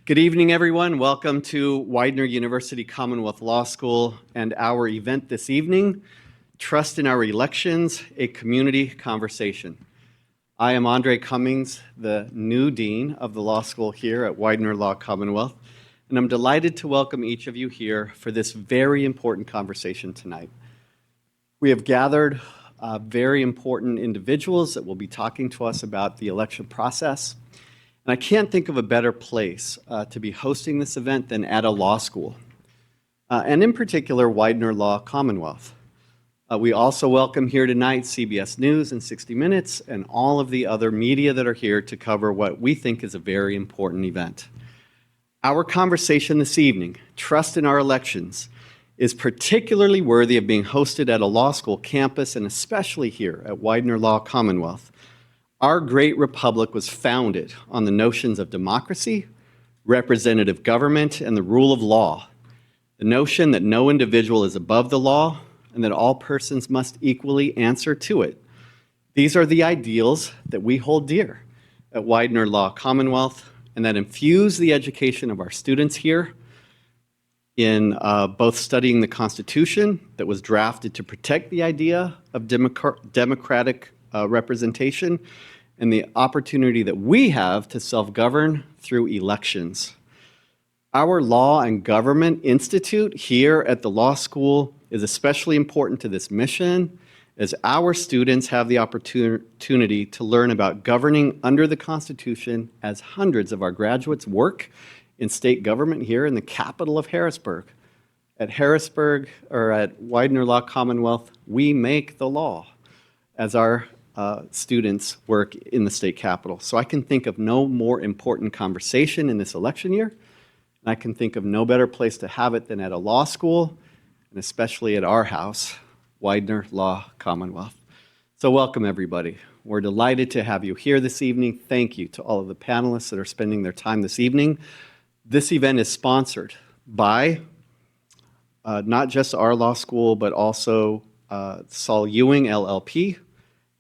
Good evening, everyone. Welcome to Widener University Commonwealth Law School and our event this evening, Trust in Our Elections, a Community Conversation. I am Andre Cummings, the new dean of the law school here at Widener Law Commonwealth, and I'm delighted to welcome each of you here for this very important conversation tonight. We have gathered very important individuals that will be talking to us about the election process. And I can't think of a better place to be hosting this event than at a law school, and in particular, Widener Law Commonwealth. We also welcome here tonight CBS News and 60 Minutes and all of the other media that are here to cover what we think is a very important event. Our conversation this evening, Trust in Our Elections, is particularly worthy of being hosted at a law school campus and especially here at Widener Law Commonwealth. Our great republic was founded on the notions of democracy, representative government, and the rule of law. The notion that no individual is above the law and that all persons must equally answer to it. These are the ideals that we hold dear at Widener Law Commonwealth and that infuse the education of our students here in both studying the Constitution that was drafted to protect the idea of democratic representation and the opportunity that we have to self-govern through elections. Our Law and Government Institute here at the law school is especially important to this mission as our students have the opportunity to learn about governing under the Constitution as hundreds of our graduates work in state government here in the capital of Harrisburg. At Harrisburg, or at Widener Law Commonwealth, we make the law as our students work in the state capitol. So I can think of no more important conversation in this election year, and I can think of no better place to have it than at a law school, and especially at our house, Widener Law Commonwealth. So welcome, everybody. We're delighted to have you here this evening. Thank you to all of the panelists that are spending their time this evening. This event is sponsored by not just our law school, but also Saul Ewing, LLP,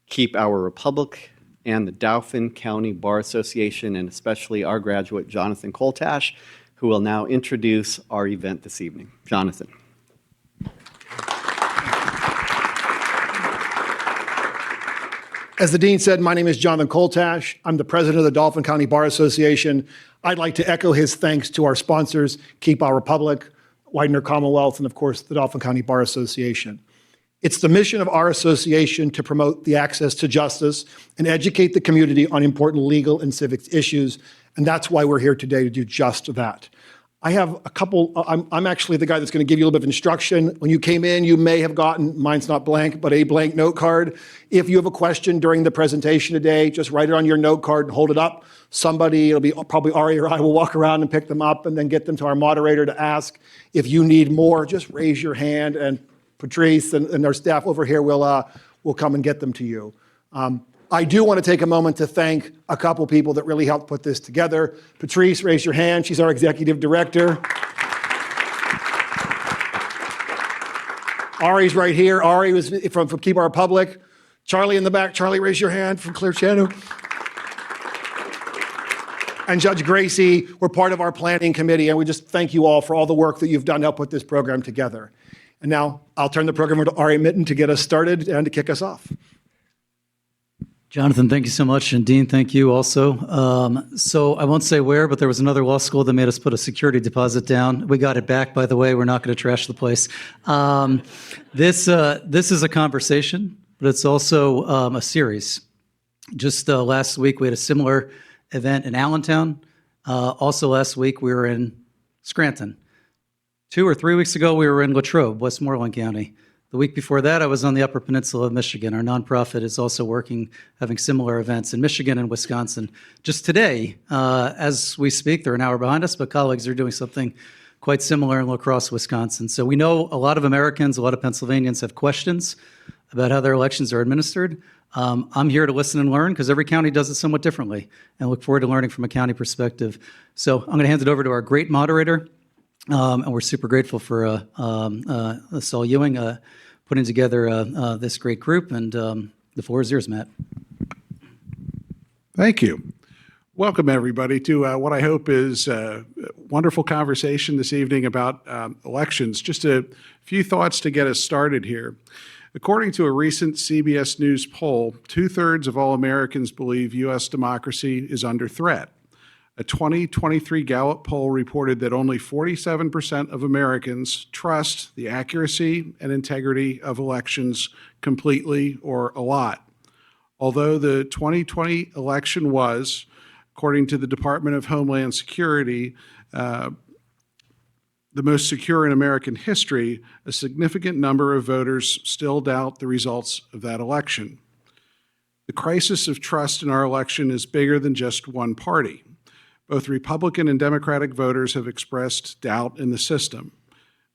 Keep Our Republic, and the Dauphin County Bar Association, and especially our graduate, Jonathan Koltash, who will now introduce our event this evening. Jonathan. As the dean said, my name is Jonathan Koltash. I'm the president of the Dauphin County Bar Association. I'd like to echo his thanks to our sponsors, Keep Our Republic, Widener Commonwealth, and of course, the Dauphin County Bar Association. It's the mission of our association to promote the access to justice and educate the community on important legal and civic issues, and that's why we're here today to do just that. I have a couple, I'm actually the guy that's going to give you a little bit of instruction. When you came in, you may have gotten, mine's not blank, but a blank note card. If you have a question during the presentation today, just write it on your note card and hold it up. Somebody, it'll be probably Ari or I, will walk around and pick them up and then get them to our moderator to ask. If you need more, just raise your hand and Patrice and our staff over here will come and get them to you. I do want to take a moment to thank a couple people that really helped put this together. Patrice, raise your hand. She's our executive director. Ari's right here. Ari was from Keep Our Republic. Charlie in the back. Charlie, raise your hand from Clear Channel. And Judge Gracie were part of our planning committee, and we just thank you all for all the work that you've done to help put this program together. And now I'll turn the program over to Ari Mitten to get us started and to kick us off. Jonathan, thank you so much. And Dean, thank you also. So I won't say where, but there was another law school that made us put a security deposit down. We got it back, by the way. We're not going to trash the place. This is a conversation, but it's also a series. Just last week, we had a similar event in Allentown. Also last week, we were in Scranton. 2 or 3 weeks ago, we were in Latrobe, Westmoreland County. The week before that, I was on the Upper Peninsula of Michigan. Our nonprofit is also working, having similar events in Michigan and Wisconsin. Just today, as we speak, they're an hour behind us, but colleagues are doing something quite similar in La Crosse, Wisconsin. So we know a lot of Americans, a lot of Pennsylvanians have questions about how their elections are administered. I'm here to listen and learn because every county does it somewhat differently, and look forward to learning from a county perspective. So I'm going to hand it over to our great moderator, and we're super grateful for Saul Ewing putting together this great group, and the floor is yours, Matt. Thank you. Welcome, everybody, to what I hope is a wonderful conversation this evening about elections. Just a few thoughts to get us started here. According to a recent CBS News poll, 2/3 of all Americans believe U.S. democracy is under threat. A 2023 Gallup poll reported that only 47% of Americans trust the accuracy and integrity of elections completely or a lot. Although the 2020 election was, according to the Department of Homeland Security, the most secure in American history, a significant number of voters still doubt the results of that election. The crisis of trust in our election is bigger than just one party. Both Republican and Democratic voters have expressed doubt in the system.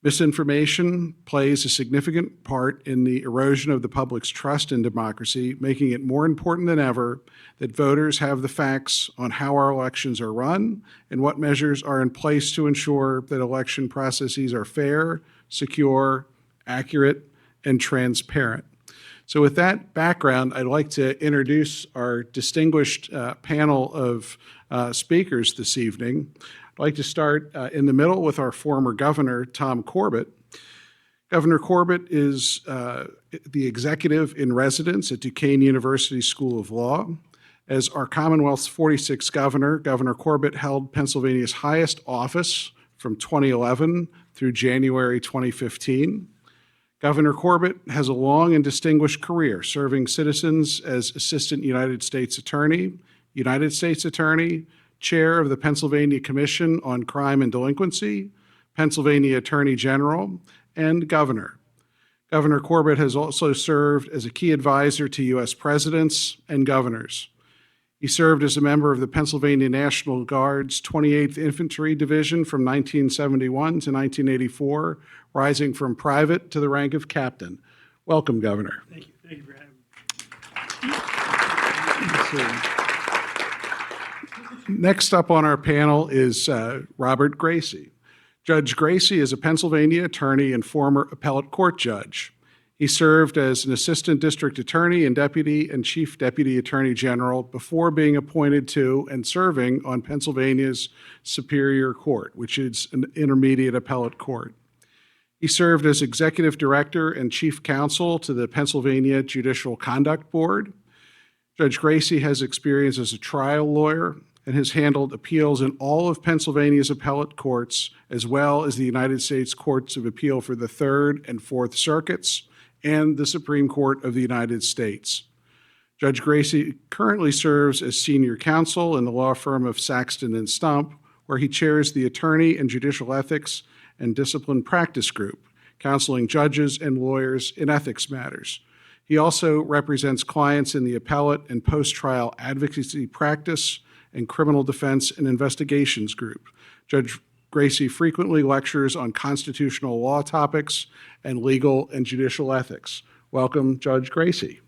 Misinformation plays a significant part in the erosion of the public's trust in democracy, making it more important than ever that voters have the facts on how our elections are run and what measures are in place to ensure that election processes are fair, secure, accurate, and transparent. So with that background, I'd like to introduce our distinguished panel of speakers this evening. I'd like to start in the middle with our former governor, Tom Corbett. Governor Corbett is the executive in residence at Duquesne University School of Law. As our Commonwealth's 46th governor, Governor Corbett held Pennsylvania's highest office from 2011 through January 2015. Governor Corbett has a long and distinguished career serving citizens as Assistant United States Attorney, Chair of the Pennsylvania Commission on Crime and Delinquency, Pennsylvania Attorney General, and Governor. Governor Corbett has also served as a key advisor to U.S. presidents and governors. He served as a member of the Pennsylvania National Guard's 28th Infantry Division from 1971 to 1984, rising from private to the rank of captain. Welcome, Governor. Thank you. Thank you for having me. Next up on our panel is Robert Gracie. Judge Gracie is a Pennsylvania attorney and former appellate court judge. He served as an assistant district attorney and deputy and chief deputy attorney general before being appointed to and serving on Pennsylvania's Superior Court, which is an intermediate appellate court. He served as executive director and chief counsel to the Pennsylvania Judicial Conduct Board. Judge Gracie has experience as a trial lawyer and has handled appeals in all of Pennsylvania's appellate courts, as well as the United States Courts of Appeal for the Third and Fourth Circuits and the Supreme Court of the United States. Judge Gracie currently serves as senior counsel in the law firm of Saxton and Stump, where he chairs the Attorney and Judicial Ethics and Discipline Practice Group, counseling judges and lawyers in ethics matters. He also represents clients in the appellate and post-trial advocacy practice and criminal defense and investigations group. Judge Gracie frequently lectures on constitutional law topics and legal and judicial ethics. Welcome, Judge Gracie.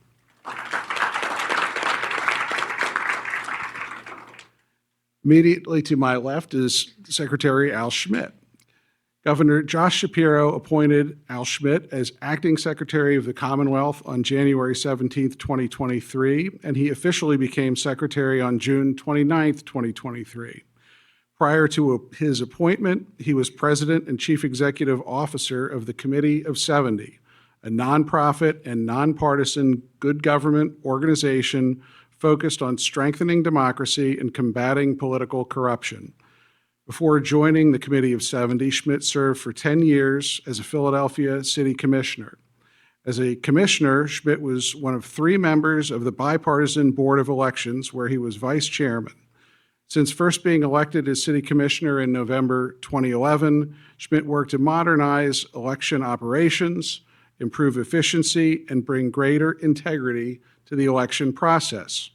Immediately to my left is Secretary Al Schmidt. Governor Josh Shapiro appointed Al Schmidt as acting Secretary of the Commonwealth on January 17, 2023, and he officially became Secretary on June 29, 2023. Prior to his appointment, he was President and Chief Executive Officer of the Committee of 70, a nonprofit and nonpartisan good government organization focused on strengthening democracy and combating political corruption. Before joining the Committee of 70, Schmidt served for 10 years as a Philadelphia City Commissioner. As a commissioner, Schmidt was one of 3 members of the Bipartisan Board of Elections, where he was vice chairman. Since first being elected as city commissioner in November 2011, Schmidt worked to modernize election operations, improve efficiency, and bring greater integrity to the election process.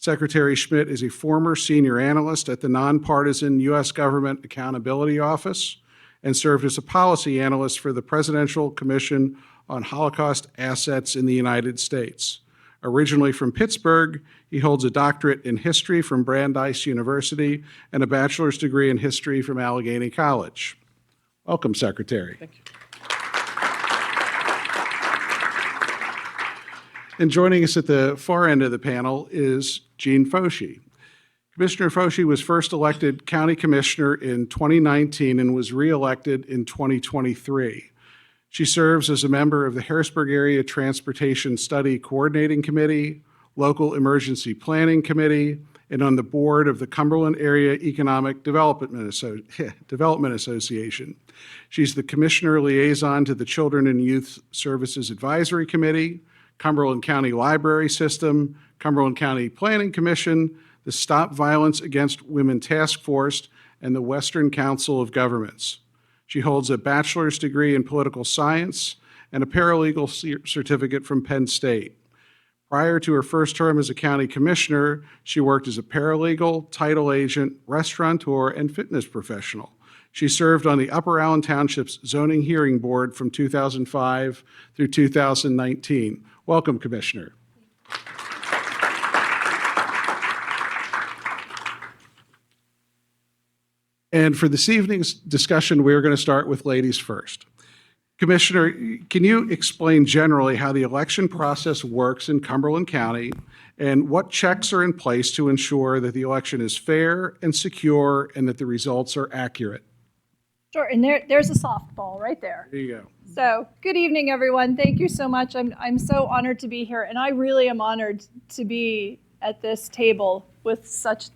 Secretary Schmidt is a former senior analyst at the nonpartisan U.S. Government Accountability Office and served as a policy analyst for the Presidential Commission on Holocaust Assets in the United States. Originally from Pittsburgh, he holds a doctorate in history from Brandeis University and a bachelor's degree in history from Allegheny College. Welcome, Secretary. Thank you. And joining us at the far end of the panel is Jean Fauci. Commissioner Foshi was first elected County Commissioner in 2019 and was re-elected in 2023. She serves as a member of the Harrisburg Area Transportation Study Coordinating Committee, Local Emergency Planning Committee, and on the board of the Cumberland Area Economic Development Association. She's the Commissioner Liaison to the Children and Youth Services Advisory Committee, Cumberland County Library System, Cumberland County Planning Commission, the Stop Violence Against Women Task Force, and the Western Council of Governments. She holds a bachelor's degree in political science and a paralegal certificate from Penn State. Prior to her first term as a county commissioner, she worked as a paralegal, title agent, restaurateur, and fitness professional. She served on the Upper Allen Township's Zoning Hearing Board from 2005 through 2019. Welcome, Commissioner. And for this evening's discussion, we're going to start with ladies first. Commissioner, can you explain generally how the election process works in Cumberland County and what checks are in place to ensure that the election is fair and secure and that the results are accurate? Sure, and there's a softball right there. There you go. So, good evening, everyone. Thank you so much. I'm so honored to be here, and I really am honored to be at this table with such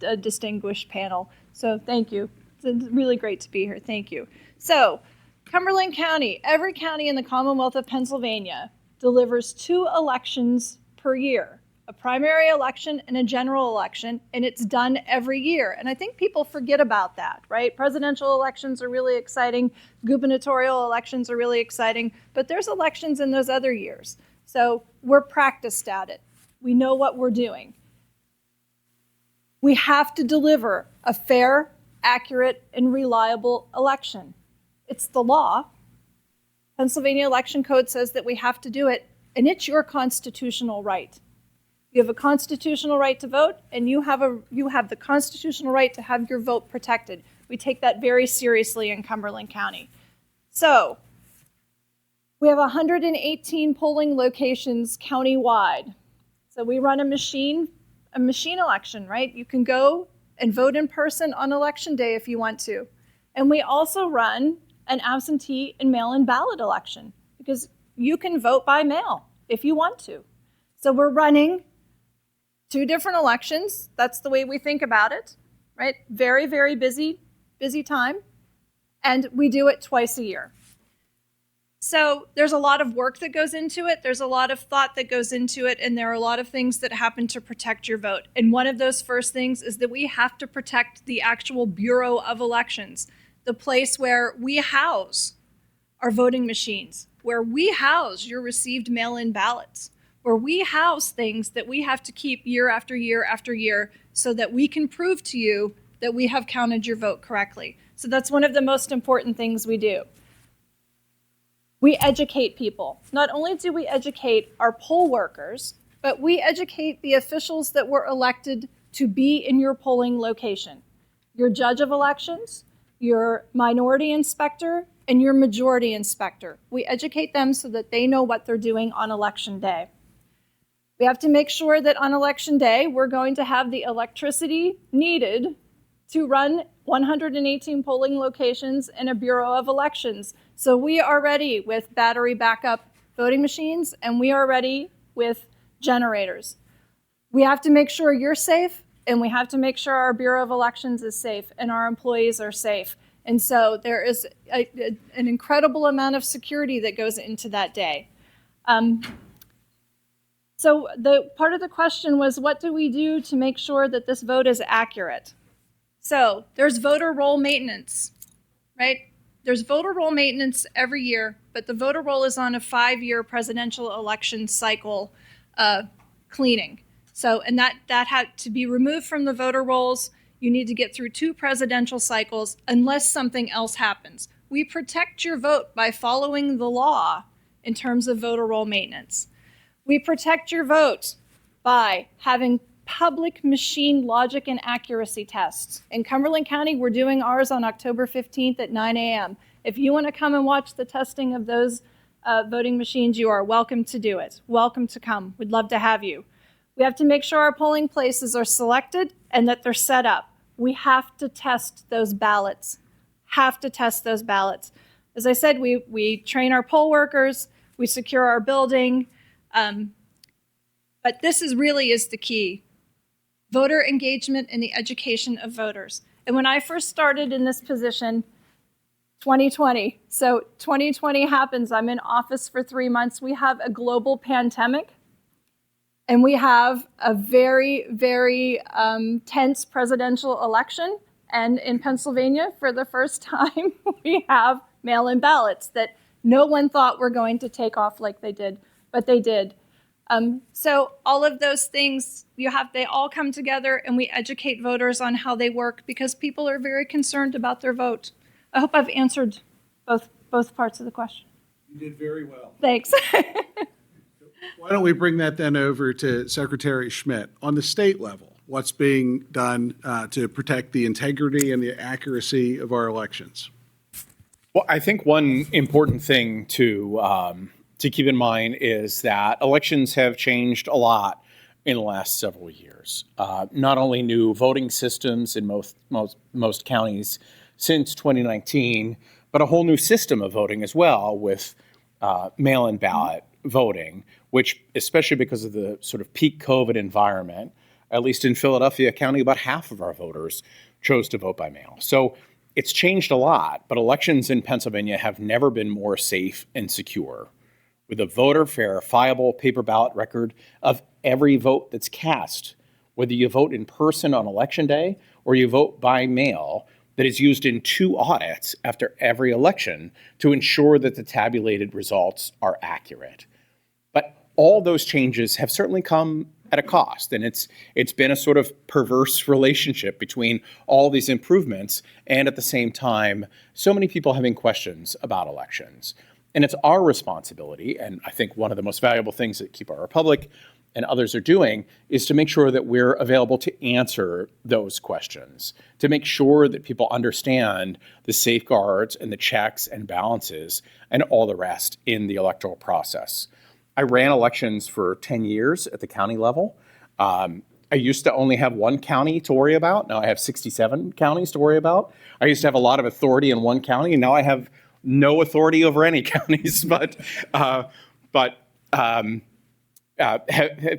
a distinguished panel. So, thank you. It's really great to be here. Thank you. So, Cumberland County, every county in the Commonwealth of Pennsylvania delivers 2 elections per year, a primary election and a general election, and it's done every year. And I think people forget about that, right? Presidential elections are really exciting, gubernatorial elections are really exciting, but there's elections in those other years. So we're practiced at it. We know what we're doing. We have to deliver a fair, accurate, and reliable election. It's the law. Pennsylvania Election Code says that we have to do it, and it's your constitutional right. You have a constitutional right to vote, and you have the constitutional right to have your vote protected. We take that very seriously in Cumberland County. So, we have 118 polling locations countywide. So we run a machine election, right? You can go and vote in person on election day if you want to. And we also run an absentee and mail-in ballot election because you can vote by mail if you want to. So we're running 2 different elections. That's the way we think about it, right? Very, very busy time. And we do it twice a year. So there's a lot of work that goes into it. There's a lot of thought that goes into it. And there are a lot of things that happen to protect your vote. And one of those first things is that we have to protect the actual Bureau of Elections, the place where we house our voting machines, where we house your received mail-in ballots, where we house things that we have to keep year after year after year so that we can prove to you that we have counted your vote correctly. So that's one of the most important things we do. We educate people. Not only do we educate our poll workers, but we educate the officials that were elected to be in your polling location. Your judge of elections, your minority inspector, and your majority inspector. We educate them so that they know what they're doing on election day. We have to make sure that on election day, we're going to have the electricity needed to run 118 polling locations and a Bureau of Elections. So we are ready with battery backup voting machines, and we are ready with generators. We have to make sure you're safe, and we have to make sure our Bureau of Elections is safe and our employees are safe. And so there is an incredible amount of security that goes into that day. So the part of the question was, what do we do to make sure that this vote is accurate? So there's voter roll maintenance, right? There's voter roll maintenance every year, but the voter roll is on a 5-year presidential election cycle cleaning. So, and that had to be removed from the voter rolls. You need to get through 2 presidential cycles unless something else happens. We protect your vote by following the law in terms of voter roll maintenance. We protect your vote by having public machine logic and accuracy tests. In Cumberland County, we're doing ours on October 15th at 9 a.m. If you want to come and watch the testing of those voting machines, you are welcome to do it. Welcome to come. We'd love to have you. We have to make sure our polling places are selected and that they're set up. We have to test those ballots. Have to test those ballots. As I said, we train our poll workers, we secure our building, but this really is the key. Voter engagement and the education of voters. And when I first started in this position, 2020, so 2020 happens, I'm in office for 3 months, we have a global pandemic, and we have a very, very tense presidential election. And in Pennsylvania, for the first time, we have mail-in ballots that no one thought were going to take off like they did, but they did. So all of those things, they all come together, and we educate voters on how they work because people are very concerned about their vote. I hope I've answered both parts of the question. You did very well. Thanks. Why don't we bring that then over to Secretary Schmidt. On the state level, what's being done to protect the integrity and the accuracy of our elections? Well, I think one important thing to keep in mind is that elections have changed a lot in the last several years. Not only new voting systems in most counties since 2019, but a whole new system of voting as well with mail-in ballot voting, which, especially because of the sort of peak COVID environment, at least in Philadelphia County, about half of our voters chose to vote by mail. So it's changed a lot, but elections in Pennsylvania have never been more safe and secure, with a voter verifiable paper ballot record of every vote that's cast, whether you vote in person on election day or you vote by mail, that is used in 2 audits after every election to ensure that the tabulated results are accurate. But all those changes have certainly come at a cost, and it's been a sort of perverse relationship between all these improvements and at the same time, so many people having questions about elections. And it's our responsibility, and I think one of the most valuable things that Keep Our Republic and others are doing is to make sure that we're available to answer those questions, to make sure that people understand the safeguards and the checks and balances and all the rest in the electoral process. I ran elections for 10 years at the county level. I used to only have 1 county to worry about. Now I have 67 counties to worry about. I used to have a lot of authority in 1 county, and now I have no authority over any counties, but have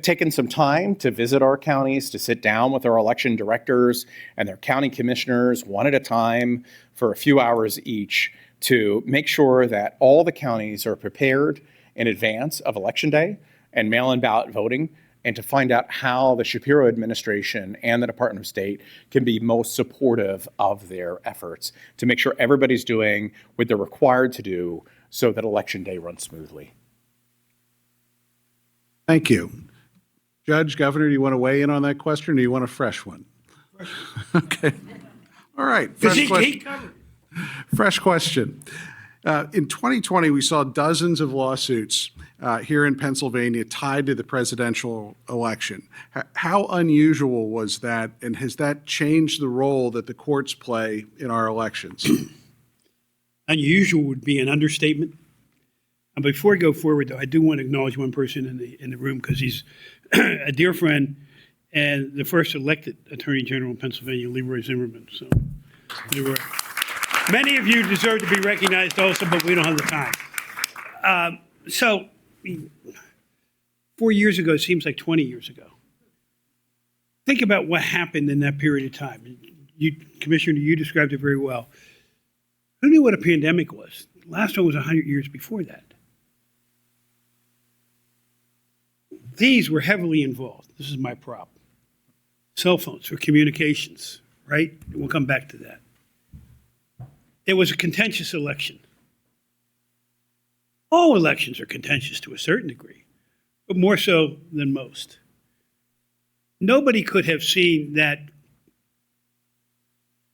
taken some time to visit our counties, to sit down with our election directors and their county commissioners one at a time for a few hours each to make sure that all the counties are prepared in advance of Election Day and mail-in ballot voting, and to find out how the Shapiro administration and the Department of State can be most supportive of their efforts to make sure everybody's doing what they're required to do so that Election Day runs smoothly. Thank you. Judge, Governor, do you want to weigh in on that question, or do you want a fresh one? Okay. All right. Fresh question. In 2020, we saw dozens of lawsuits here in Pennsylvania tied to the presidential election. How unusual was that, and has that changed the role that the courts play in our elections? Unusual would be an understatement. And before I go forward, though, I do want to acknowledge one person in the room because he's a dear friend and the first elected Attorney General in Pennsylvania, Leroy Zimmerman. So, Leroy. Many of you deserve to be recognized also, but we don't have the time. 4 years ago seems like 20 years ago. Think about what happened in that period of time. You, Commissioner, you described it very well. Who knew what a pandemic was? Last one was 100 years before that. These were heavily involved. This is my prop. Cell phones for communications, right? We'll come back to that. It was a contentious election. All elections are contentious to a certain degree, but more so than most. Nobody could have seen that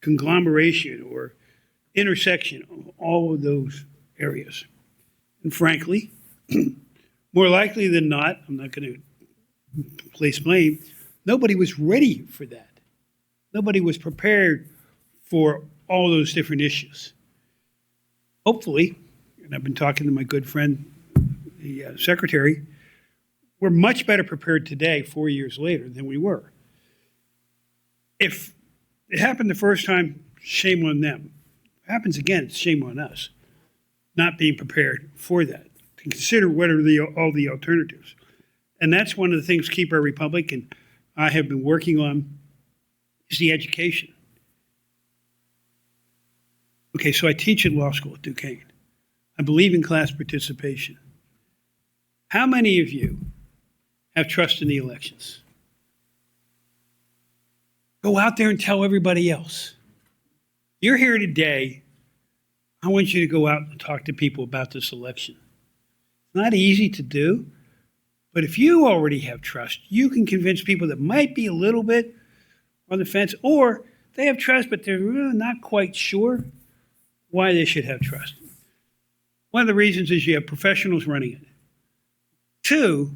conglomeration or intersection of all of those areas. And frankly, more likely than not, I'm not going to place blame, nobody was ready for that. Nobody was prepared for all those different issues. Hopefully, and I've been talking to my good friend, the secretary, we're much better prepared today, 4 years later, than we were. If it happened the first time, shame on them. If it happens again, it's shame on us, not being prepared for that. To consider what are all the alternatives. And that's one of the things Keep Our Republic and I have been working on is the education. Okay, so I teach at law school at Duquesne. I believe in class participation. How many of you have trust in the elections? Go out there and tell everybody else. You're here today. I want you to go out and talk to people about this election. It's not easy to do, but if you already have trust, you can convince people that might be a little bit on the fence, or they have trust, but they're really not quite sure why they should have trust. One of the reasons is you have professionals running it. 2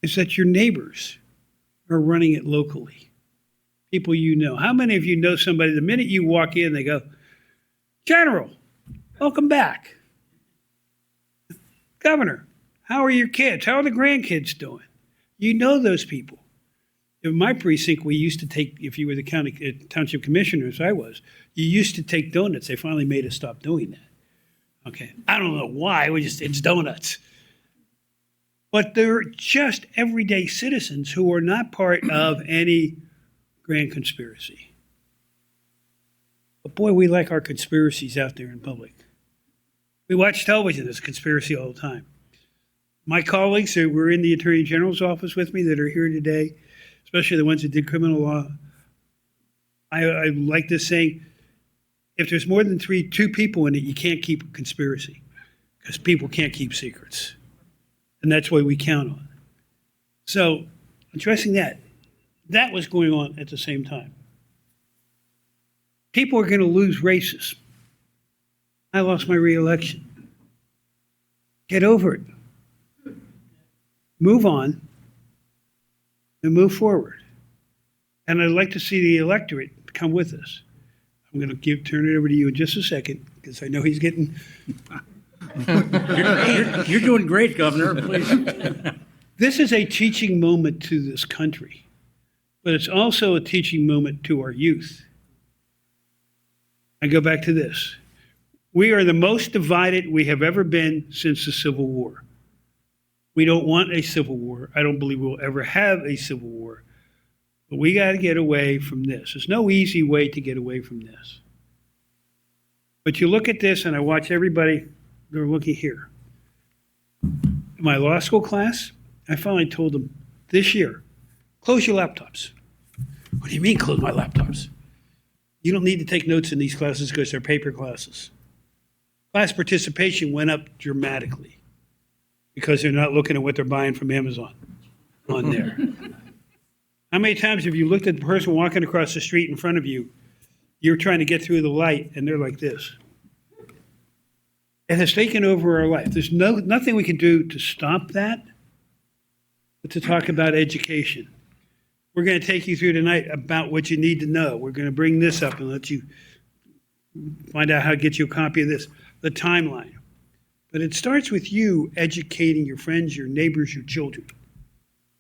is that your neighbors are running it locally. People you know. How many of you know somebody, the minute you walk in, they go, General, welcome back. Governor, how are your kids? How are the grandkids doing? You know those people. In my precinct, we used to take, if you were the township commissioner, as I was, you used to take donuts. They finally made us stop doing that. Okay, I don't know why, it's donuts. But they're just everyday citizens who are not part of any grand conspiracy. But boy, we like our conspiracies out there in public. We watch television, there's conspiracy all the time. My colleagues who were in the Attorney General's office with me that are here today, especially the ones that did criminal law, I like this saying, if there's more than 2 people in it, you can't keep a conspiracy because people can't keep secrets. And that's why we count on it. So addressing that was going on at the same time. People are going to lose races. I lost my reelection. Get over it. Move on and move forward. And I'd like to see the electorate come with us. I'm going to turn it over to you in just a second because I know he's getting. You're doing great, Governor. Please. This is a teaching moment to this country, but it's also a teaching moment to our youth. I go back to this. We are the most divided we have ever been since the Civil War. We don't want a civil war. I don't believe we'll ever have a civil war. But we got to get away from this. There's no easy way to get away from this. But you look at this, and I watch everybody, they're looking here. In my law school class, I finally told them this year, close your laptops. What do you mean close my laptops? You don't need to take notes in these classes because they're paper classes. Class participation went up dramatically because they're not looking at what they're buying from Amazon on there. How many times have you looked at the person walking across the street in front of you, you're trying to get through the light, and they're like this? It has taken over our life. There's nothing we can do to stop that, but to talk about education. We're going to take you through tonight about what you need to know. We're going to bring this up and let you find out how to get you a copy of this, the timeline. But it starts with you educating your friends, your neighbors, your children,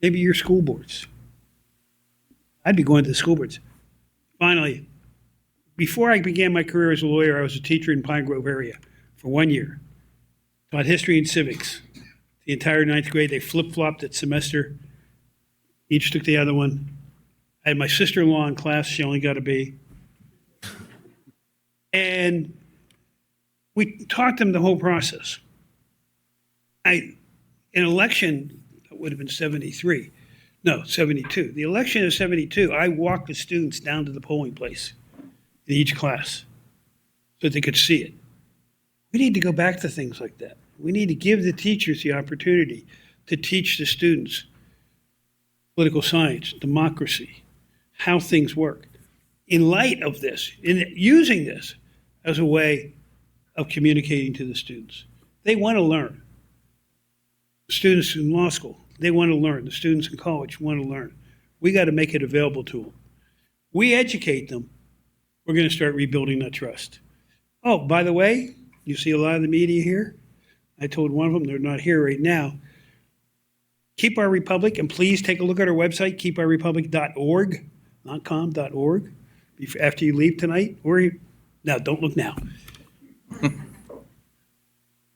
maybe your school boards. I'd be going to the school boards. Finally, before I began my career as a lawyer, I was a teacher in Pine Grove area for 1 year. Taught history and civics. The entire 9th grade, they flip-flopped that semester. Each took the other one. I had my sister-in-law in class. She only got a B. And we taught them the whole process. An election, that would have been 73. No, 72. The election of 72, I walked the students down to the polling place in each class so that they could see it. We need to go back to things like that. We need to give the teachers the opportunity to teach the students political science, democracy, how things work. In light of this, in using this as a way of communicating to the students. They want to learn. Students in law school, they want to learn. The students in college want to learn. We got to make it available to them. We educate them, we're going to start rebuilding that trust. Oh, by the way, you see a lot of the media here. I told one of them, they're not here right now. Keep Our Republic, and please take a look at our website, keepourrepublic.org, not com.org, after you leave tonight, no, don't look now.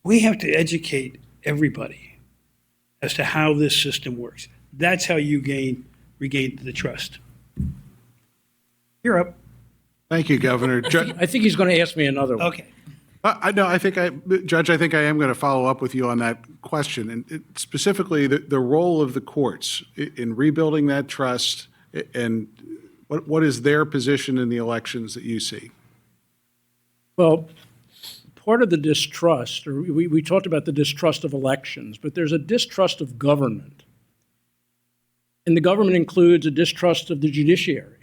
We have to educate everybody as to how this system works. That's how you regain the trust. You're up. Thank you, Governor. I think he's going to ask me another one. Okay. Judge, I think I am going to follow up with you on that question, and specifically the role of the courts in rebuilding that trust, and what is their position in the elections that you see? Well, part of the distrust, or we talked about the distrust of elections, but there's a distrust of government. And the government includes a distrust of the judiciary.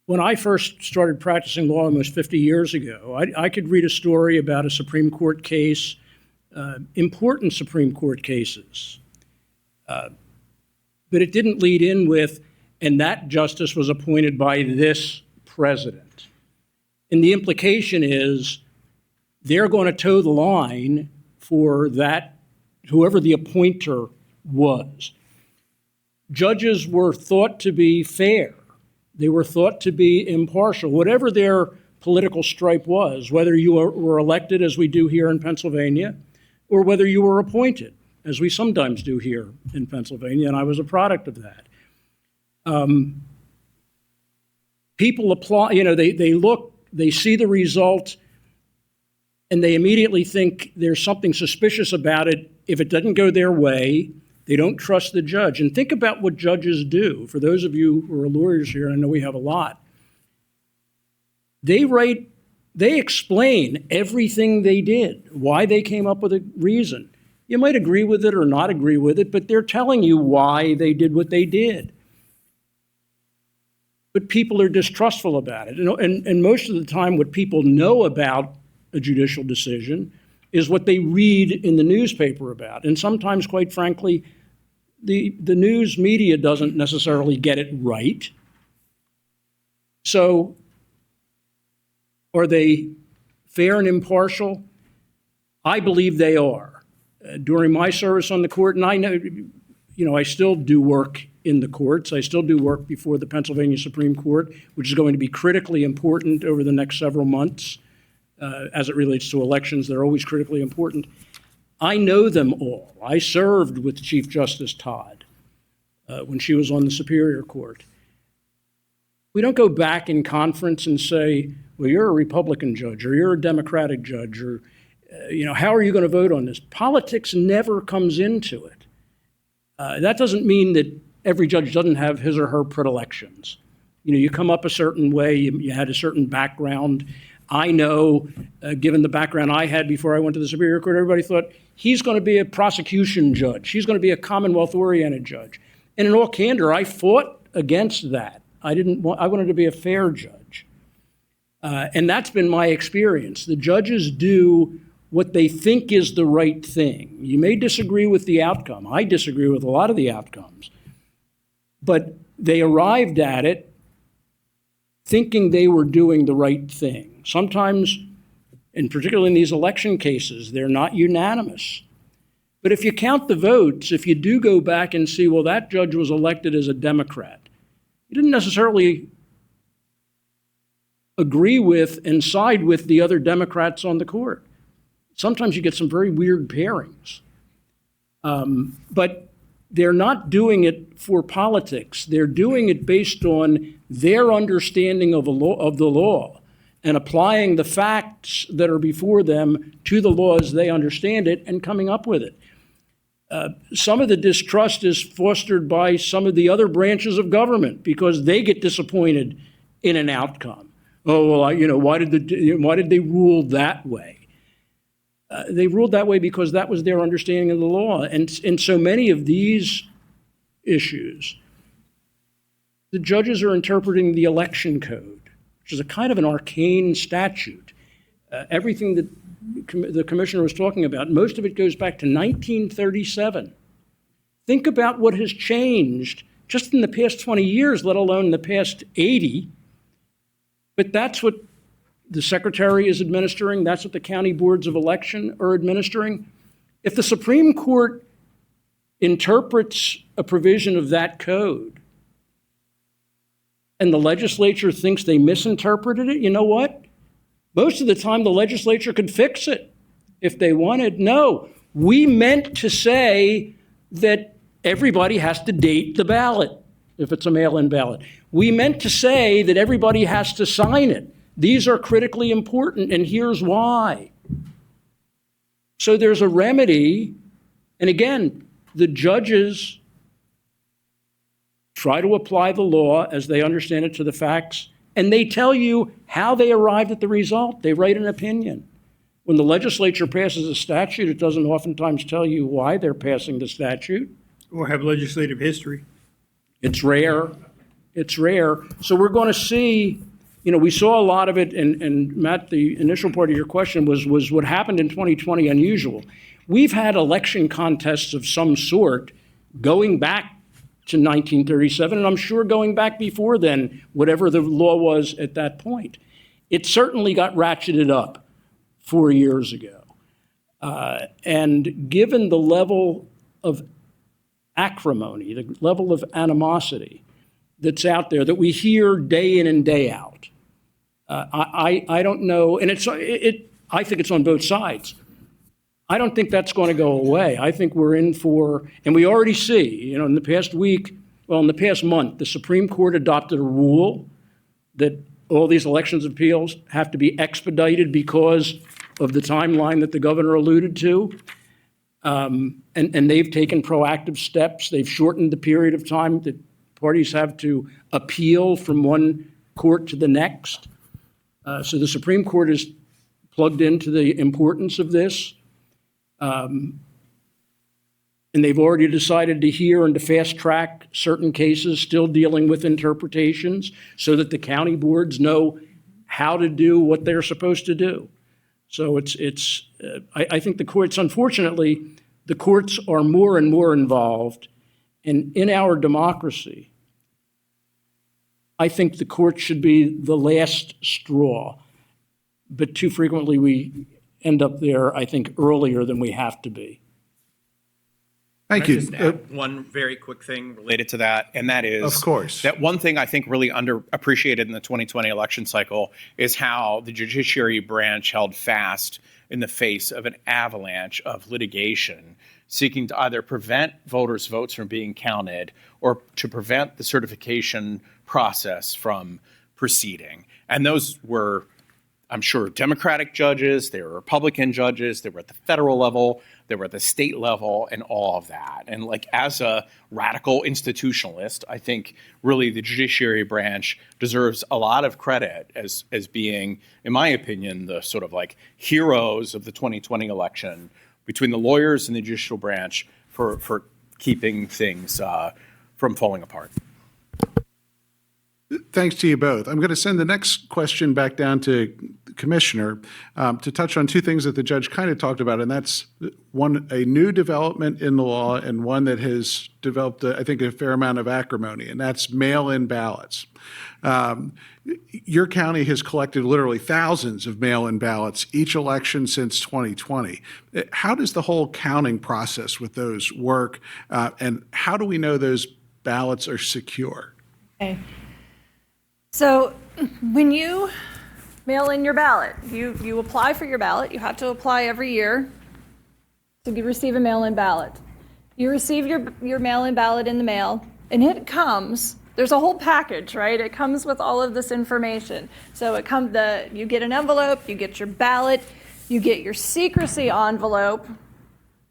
When I first started practicing law almost 50 years ago, I could read a story about a Supreme Court case, important Supreme Court cases, but it didn't lead in with, and that justice was appointed by this president. And the implication is they're going to toe the line for that, whoever the appointer was. Judges were thought to be fair. They were thought to be impartial, whatever their political stripe was, whether you were elected, as we do here in Pennsylvania, or whether you were appointed, as we sometimes do here in Pennsylvania, and I was a product of that. People apply, they look, they see the result, and they immediately think there's something suspicious about it. If it doesn't go their way, they don't trust the judge. And think about what judges do. For those of you who are lawyers here, and I know we have a lot, they explain everything they did, why they came up with a reason. You might agree with it or not agree with it, but they're telling you why they did what they did. But people are distrustful about it. And most of the time, what people know about a judicial decision is what they read in the newspaper about. And sometimes, quite frankly, the news media doesn't necessarily get it right. So are they fair and impartial? I believe they are. During my service on the court, and I know, I still do work in the courts. I still do work before the Pennsylvania Supreme Court, which is going to be critically important over the next several months. As it relates to elections, they're always critically important. I know them all. I served with Chief Justice Todd when she was on the Superior Court. We don't go back in conference and say, well, you're a Republican judge, or you're a Democratic judge, or, how are you going to vote on this? Politics never comes into it. That doesn't mean that every judge doesn't have his or her predilections. You come up a certain way, you had a certain background. I know, given the background I had before I went to the Superior Court, everybody thought he's going to be a prosecution judge. He's going to be a Commonwealth-oriented judge. And in all candor, I fought against that. I wanted to be a fair judge. And that's been my experience. The judges do what they think is the right thing. You may disagree with the outcome. I disagree with a lot of the outcomes. But they arrived at it thinking they were doing the right thing. Sometimes, and particularly in these election cases, they're not unanimous. But if you count the votes, if you do go back and see, well, that judge was elected as a Democrat, you didn't necessarily agree with and side with the other Democrats on the court. Sometimes you get some very weird pairings. But they're not doing it for politics. They're doing it based on their understanding of the law and applying the facts that are before them to the law as they understand it and coming up with it. Some of the distrust is fostered by some of the other branches of government because they get disappointed in an outcome. Oh, well, why did they rule that way? They ruled that way because that was their understanding of the law. And so many of these issues, the judges are interpreting the election code, which is a kind of an arcane statute. Everything that the commissioner was talking about, most of it goes back to 1937. Think about what has changed just in the past 20 years, let alone the past 80. But that's what the secretary is administering. That's what the county boards of election are administering. If the Supreme Court interprets a provision of that code and the legislature thinks they misinterpreted it, you know what? Most of the time, the legislature could fix it if they wanted. No, we meant to say that everybody has to date the ballot if it's a mail-in ballot. We meant to say that everybody has to sign it. These are critically important, and here's why. So there's a remedy, and again, the judges try to apply the law as they understand it to the facts, and they tell you how they arrived at the result. They write an opinion. When the legislature passes a statute, it doesn't oftentimes tell you why they're passing the statute. Or have legislative history. It's rare. It's rare. So we're going to see, we saw a lot of it, and Matt, the initial part of your question was what happened in 2020 unusual? We've had election contests of some sort going back to 1937, and I'm sure going back before then, whatever the law was at that point. It certainly got ratcheted up 4 years ago. And given the level of acrimony, the level of animosity that's out there that we hear day in and day out, I don't know, and I think it's on both sides. I don't think that's going to go away. I think we're in for, and we already see, in the past week, in the past month, the Supreme Court adopted a rule that all these elections appeals have to be expedited because of the timeline that the governor alluded to. And they've taken proactive steps. They've shortened the period of time that parties have to appeal from one court to the next. So the Supreme Court is plugged into the importance of this. And they've already decided to hear and to fast track certain cases still dealing with interpretations so that the county boards know how to do what they're supposed to do. So I think the courts, unfortunately, the courts are more and more involved. And in our democracy, I think the courts should be the last straw. But too frequently we end up there, I think, earlier than we have to be. Thank Can I you. just add one very quick thing related to that, and that is Of course. that one thing I think really underappreciated in the 2020 election cycle is how the judiciary branch held fast in the face of an avalanche of litigation seeking to either prevent voters' votes from being counted or to prevent the certification process from proceeding. And those were, I'm sure, Democratic judges, they were Republican judges, they were at the federal level, they were at the state level, and all of that. And as a radical institutionalist, I think really the judiciary branch deserves a lot of credit as being, in my opinion, the sort of heroes of the 2020 election between the lawyers and the judicial branch for keeping things from falling apart. Thanks to you both. I'm going to send the next question back down to the Commissioner to touch on two things that the judge kind of talked about, and that's one, a new development in the law, and one that has developed, I think, a fair amount of acrimony, and that's mail-in ballots. Your county has collected literally thousands of mail-in ballots each election since 2020. How does the whole counting process with those work, and how do we know those ballots are secure? Okay. So when you mail in your ballot, you apply for your ballot. You have to apply every year to receive a mail-in ballot. You receive your mail-in ballot in the mail, and it comes, there's a whole package, right? It comes with all of this information. So you get an envelope, you get your ballot, you get your secrecy envelope,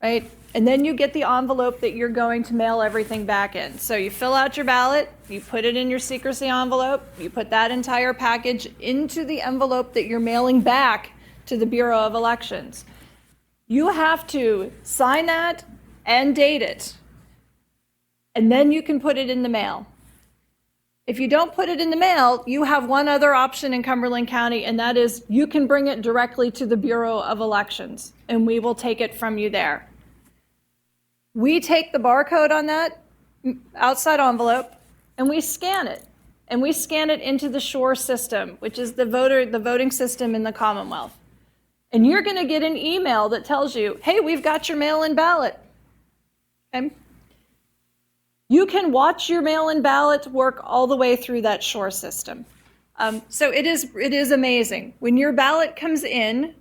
right? And then you get the envelope that you're going to mail everything back in. So you fill out your ballot, you put it in your secrecy envelope, you put that entire package into the envelope that you're mailing back to the Bureau of Elections. You have to sign that and date it, and then you can put it in the mail. If you don't put it in the mail, you have one other option in Cumberland County, and that is you can bring it directly to the Bureau of Elections, and we will take it from you there. We take the barcode on that outside envelope and we scan it. And we scan it into the SURE system, which is the voting system in the Commonwealth. And you're going to get an email that tells you, hey, we've got your mail-in ballot. Okay? You can watch your mail-in ballot work all the way through that Shore system. So it is amazing. When your ballot comes in,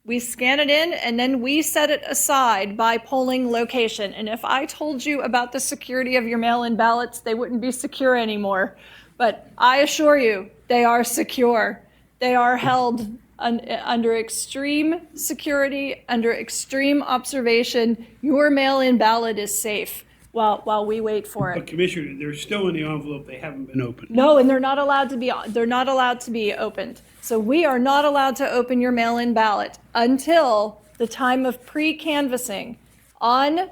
we scan it in and then we set it aside by polling location. And if I told you about the security of your mail-in ballots, they wouldn't be secure anymore. But I assure you, they are secure. They are held under extreme security, under extreme observation. Your mail-in ballot is safe while we wait for But it. Commissioner, they're still in the envelope. They haven't been opened. No, and they're not allowed to be opened. So we are not allowed to open your mail-in ballot until the time of pre-canvassing. On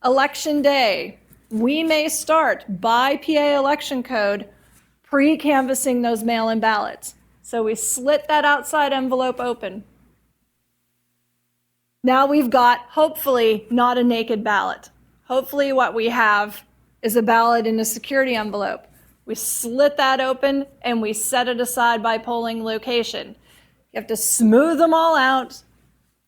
election day, we may start by PA election code pre-canvassing those mail-in ballots. So we slit that outside envelope open. Now we've got, hopefully, not a naked ballot. Hopefully what we have is a ballot in a security envelope. We slit that open and we set it aside by polling location. You have to smooth them all out.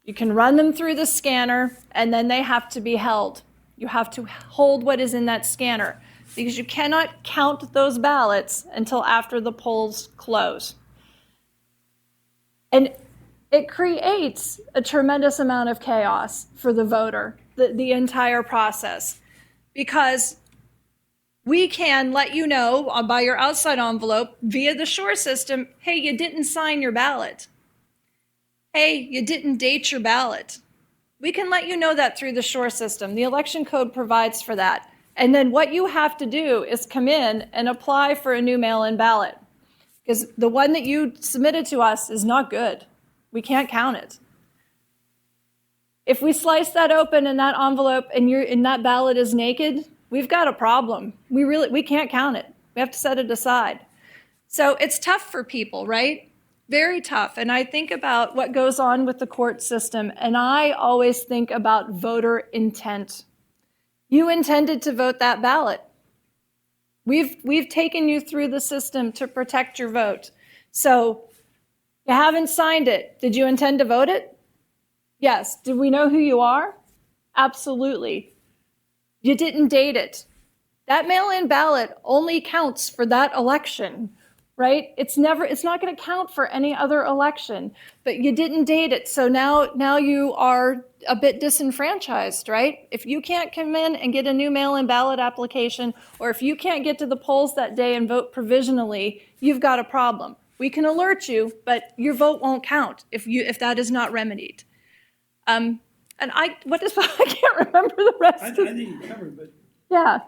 You can run them through the scanner and then they have to be held. You have to hold what is in that scanner because you cannot count those ballots until after the polls close. And it creates a tremendous amount of chaos for the voter, the entire process, because we can let you know by your outside envelope via the Shore system, hey, you didn't sign your ballot. Hey, you didn't date your ballot. We can let you know that through the Shore system. The election code provides for that. And then what you have to do is come in and apply for a new mail-in ballot, because the one that you submitted to us is not good. We can't count it. If we slice that open in that envelope and that ballot is naked, we've got a problem. We can't count it. We have to set it aside. So it's tough for people, right? Very tough. And I think about what goes on with the court system, and I always think about voter intent. You intended to vote that ballot. We've taken you through the system to protect your vote. So you haven't signed it. Did you intend to vote it? Yes. Did we know who you are? Absolutely. You didn't date it. That mail-in ballot only counts for that election, right? It's not going to count for any other election, but you didn't date it. So now you are a bit disenfranchised, right? If you can't come in and get a new mail-in ballot application, or if you can't get to the polls that day and vote provisionally, you've got a problem. We can alert you, but your vote won't count if that is not remedied. And I can't remember the rest. I think you covered, but Yeah.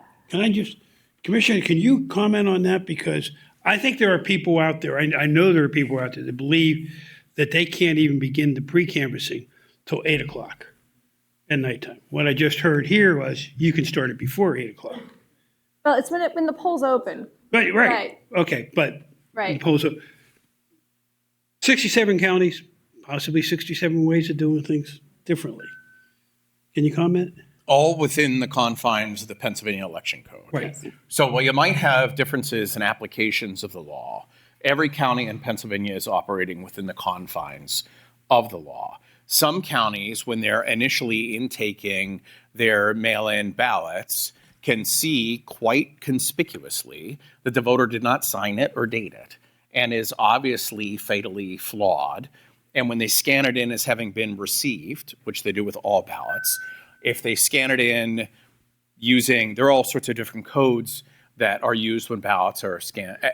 Commissioner, can you comment on that? Because I think there are people out there, I know there are people out there that believe that they can't even begin the pre-canvassing till 8 o'clock at nighttime. What I just heard here was you can start it before 8 o'clock. Well, it's when the polls open. Right. Okay, but Right. the polls open. 67 counties, possibly 67 ways of doing things differently. Can you comment? All within the confines of the Pennsylvania Election Code. Right. So while you might have differences in applications of the law, every county in Pennsylvania is operating within the confines of the law. Some counties, when they're initially intaking their mail-in ballots, can see quite conspicuously that the voter did not sign it or date it and is obviously fatally flawed. And when they scan it in as having been received, which they do with all ballots, if they scan it in there are all sorts of different codes that are used when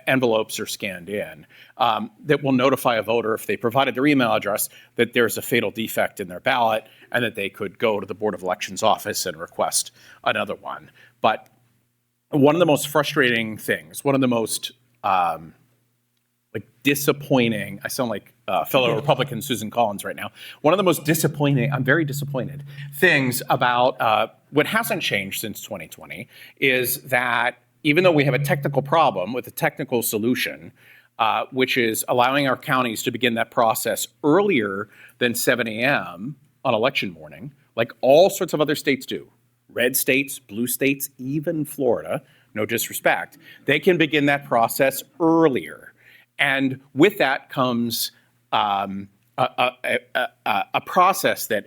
envelopes are scanned in, that will notify a voter if they provided their email address that there's a fatal defect in their ballot and that they could go to the Board of Elections office and request another one. But one of the most frustrating things, one of the most disappointing, I sound like fellow Republican Susan Collins right now. One of the most disappointing, I'm very disappointed, things about what hasn't changed since 2020 is that even though we have a technical problem with a technical solution, which is allowing our counties to begin that process earlier than 7 a.m. on election morning, like all sorts of other states do, red states, blue states, even Florida, no disrespect, they can begin that process earlier. And with that comes a process that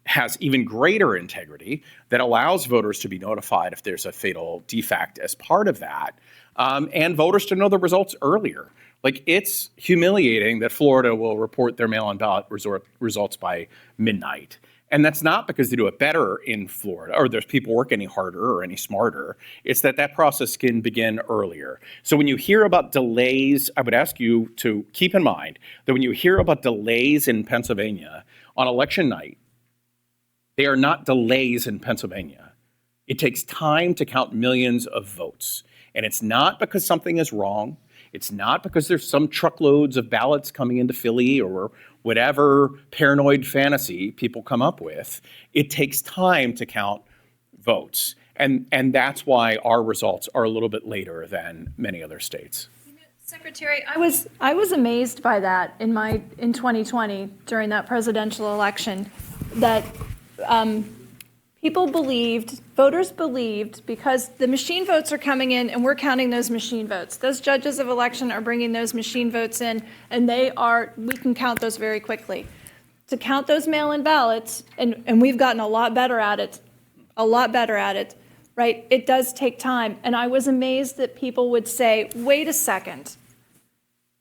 has even greater integrity that allows voters to be notified if there's a fatal defect as part of that, and voters to know the results earlier. Like, it's humiliating that Florida will report their mail-in ballot results by midnight. And that's not because they do it better in Florida or there's people work any harder or any smarter. It's that that process can begin earlier. So when you hear about delays, I would ask you to keep in mind that when you hear about delays in Pennsylvania on election night, they are not delays in Pennsylvania. It takes time to count millions of votes. And it's not because something is wrong. It's not because there's some truckloads of ballots coming into Philly or whatever paranoid fantasy people come up with. It takes time to count votes. And that's why our results are a little bit later than many other states. Secretary, I was amazed by that in 2020 during that presidential election, that voters believed, because the machine votes are coming in and we're counting those machine votes. Those judges of election are bringing those machine votes in, and we can count those very quickly. To count those mail-in ballots, and we've gotten a lot better at it, right? It does take time. And I was amazed that people would say, wait a second,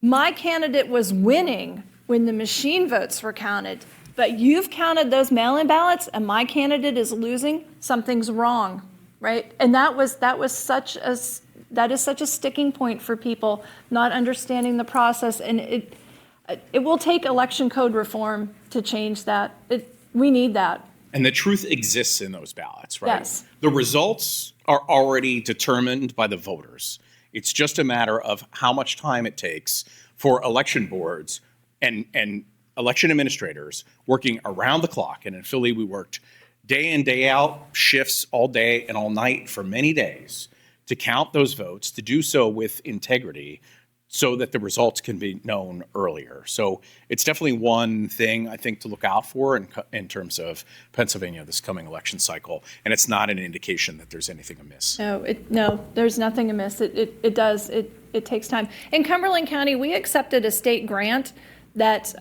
my candidate was winning when the machine votes were counted, but you've counted those mail-in ballots and my candidate is losing, something's wrong, right? And that is such a sticking point for people not understanding the process, and it will take election code reform to change that. We need that. And the truth exists in those ballots, right? Yes. The results are already determined by the voters. It's just a matter of how much time it takes for election boards and election administrators working around the clock. And in Philly, we worked day in, day out, shifts all day and all night for many days to count those votes, to do so with integrity so that the results can be known earlier. So it's definitely one thing I think to look out for in terms of Pennsylvania this coming election cycle. And it's not an indication that there's anything amiss. No, there's nothing amiss. It takes time. In Cumberland County, we accepted a state grant that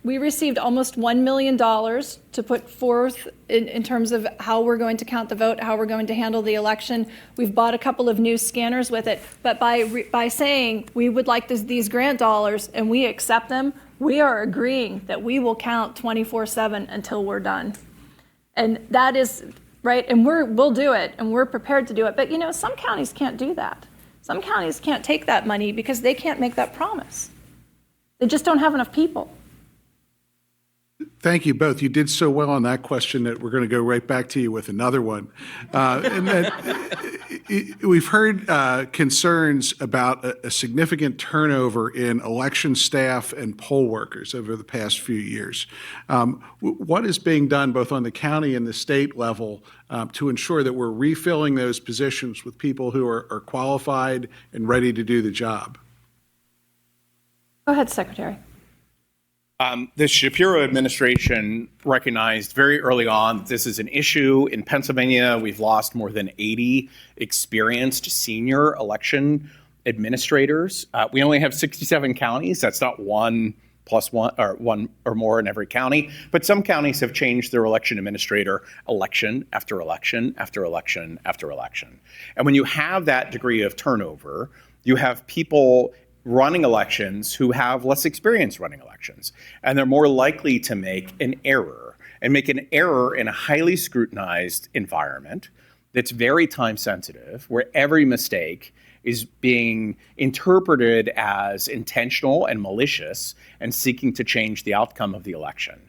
we received almost $1 million to put forth in terms of how we're going to count the vote, how we're going to handle the election. We've bought a couple of new scanners with it. But by saying we would like these grant dollars and we accept them, we are agreeing that we will count 24/7 until we're done. And that is right. And we'll do it, and we're prepared to do it. But some counties can't do that. Some counties can't take that money because they can't make that promise. They just don't have enough people. Thank you both. You did so well on that question that we're going to go right back to you with another one. And then we've heard concerns about a significant turnover in election staff and poll workers over the past few years. What is being done both on the county and the state level to ensure that we're refilling those positions with people who are qualified and ready to do the job? Go ahead, Secretary. The Shapiro administration recognized very early on that this is an issue. In Pennsylvania, we've lost more than 80 experienced senior election administrators. We only have 67 counties. That's not one or more in every county. But some counties have changed their election administrator election after election after election after election. And when you have that degree of turnover, you have people running elections who have less experience running elections, and they're more likely to make an error in a highly scrutinized environment that's very time sensitive, where every mistake is being interpreted as intentional and malicious and seeking to change the outcome of the election.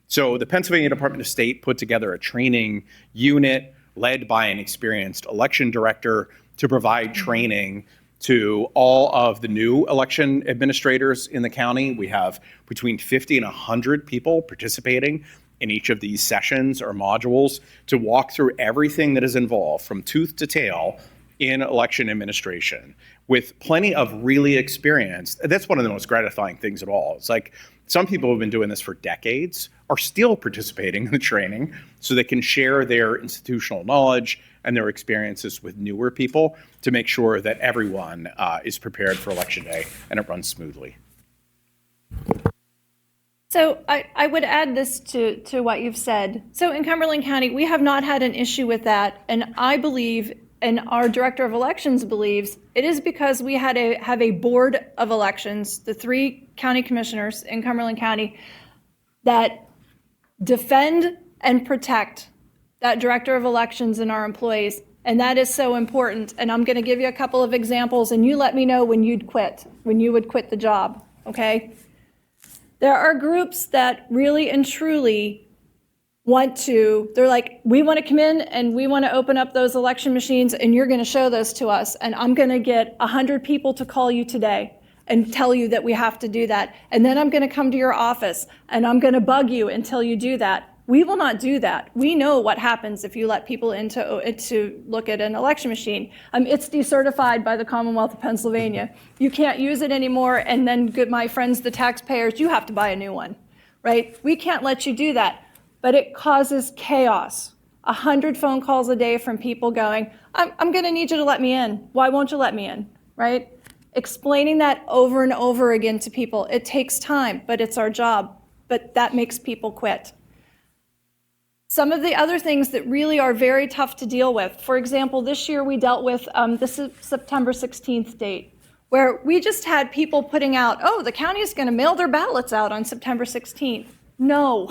So the Pennsylvania Department of State put together a training unit led by an experienced election director to provide training to all of the new election administrators in the county. We have between 50 and 100 people participating in each of these sessions or modules to walk through everything that is involved from tooth to tail in election administration with plenty of really experience. That's one of the most gratifying things of all. It's like some people who have been doing this for decades are still participating in the training so they can share their institutional knowledge and their experiences with newer people to make sure that everyone is prepared for Election Day and it runs smoothly. So I would add this to what you've said. So in Cumberland County, we have not had an issue with that. And I believe, and our director of elections believes, it is because we have a board of elections, the 3 county commissioners in Cumberland County, that defend and protect that director of elections and our employees. And that is so important. And I'm going to give you a couple of examples, and you let me know when you would quit the job, okay? There are groups that really and truly they're like, we want to come in and we want to open up those election machines and you're going to show those to us. And I'm going to get 100 people to call you today and tell you that we have to do that. And then I'm going to come to your office and I'm going to bug you until you do that. We will not do that. We know what happens if you let people in to look at an election machine. It's decertified by the Commonwealth of Pennsylvania. You can't use it anymore, and then, my friends, the taxpayers, you have to buy a new one, right? We can't let you do that, but it causes chaos. 100 phone calls a day from people going, I'm going to need you to let me in. Why won't you let me in, right? Explaining that over and over again to people. It takes time, but it's our job. But that makes people quit. Some of the other things that really are very tough to deal with. For example, this year we dealt with this is September 16th date, where we just had people putting out, oh, the county is going to mail their ballots out on September 16th. No,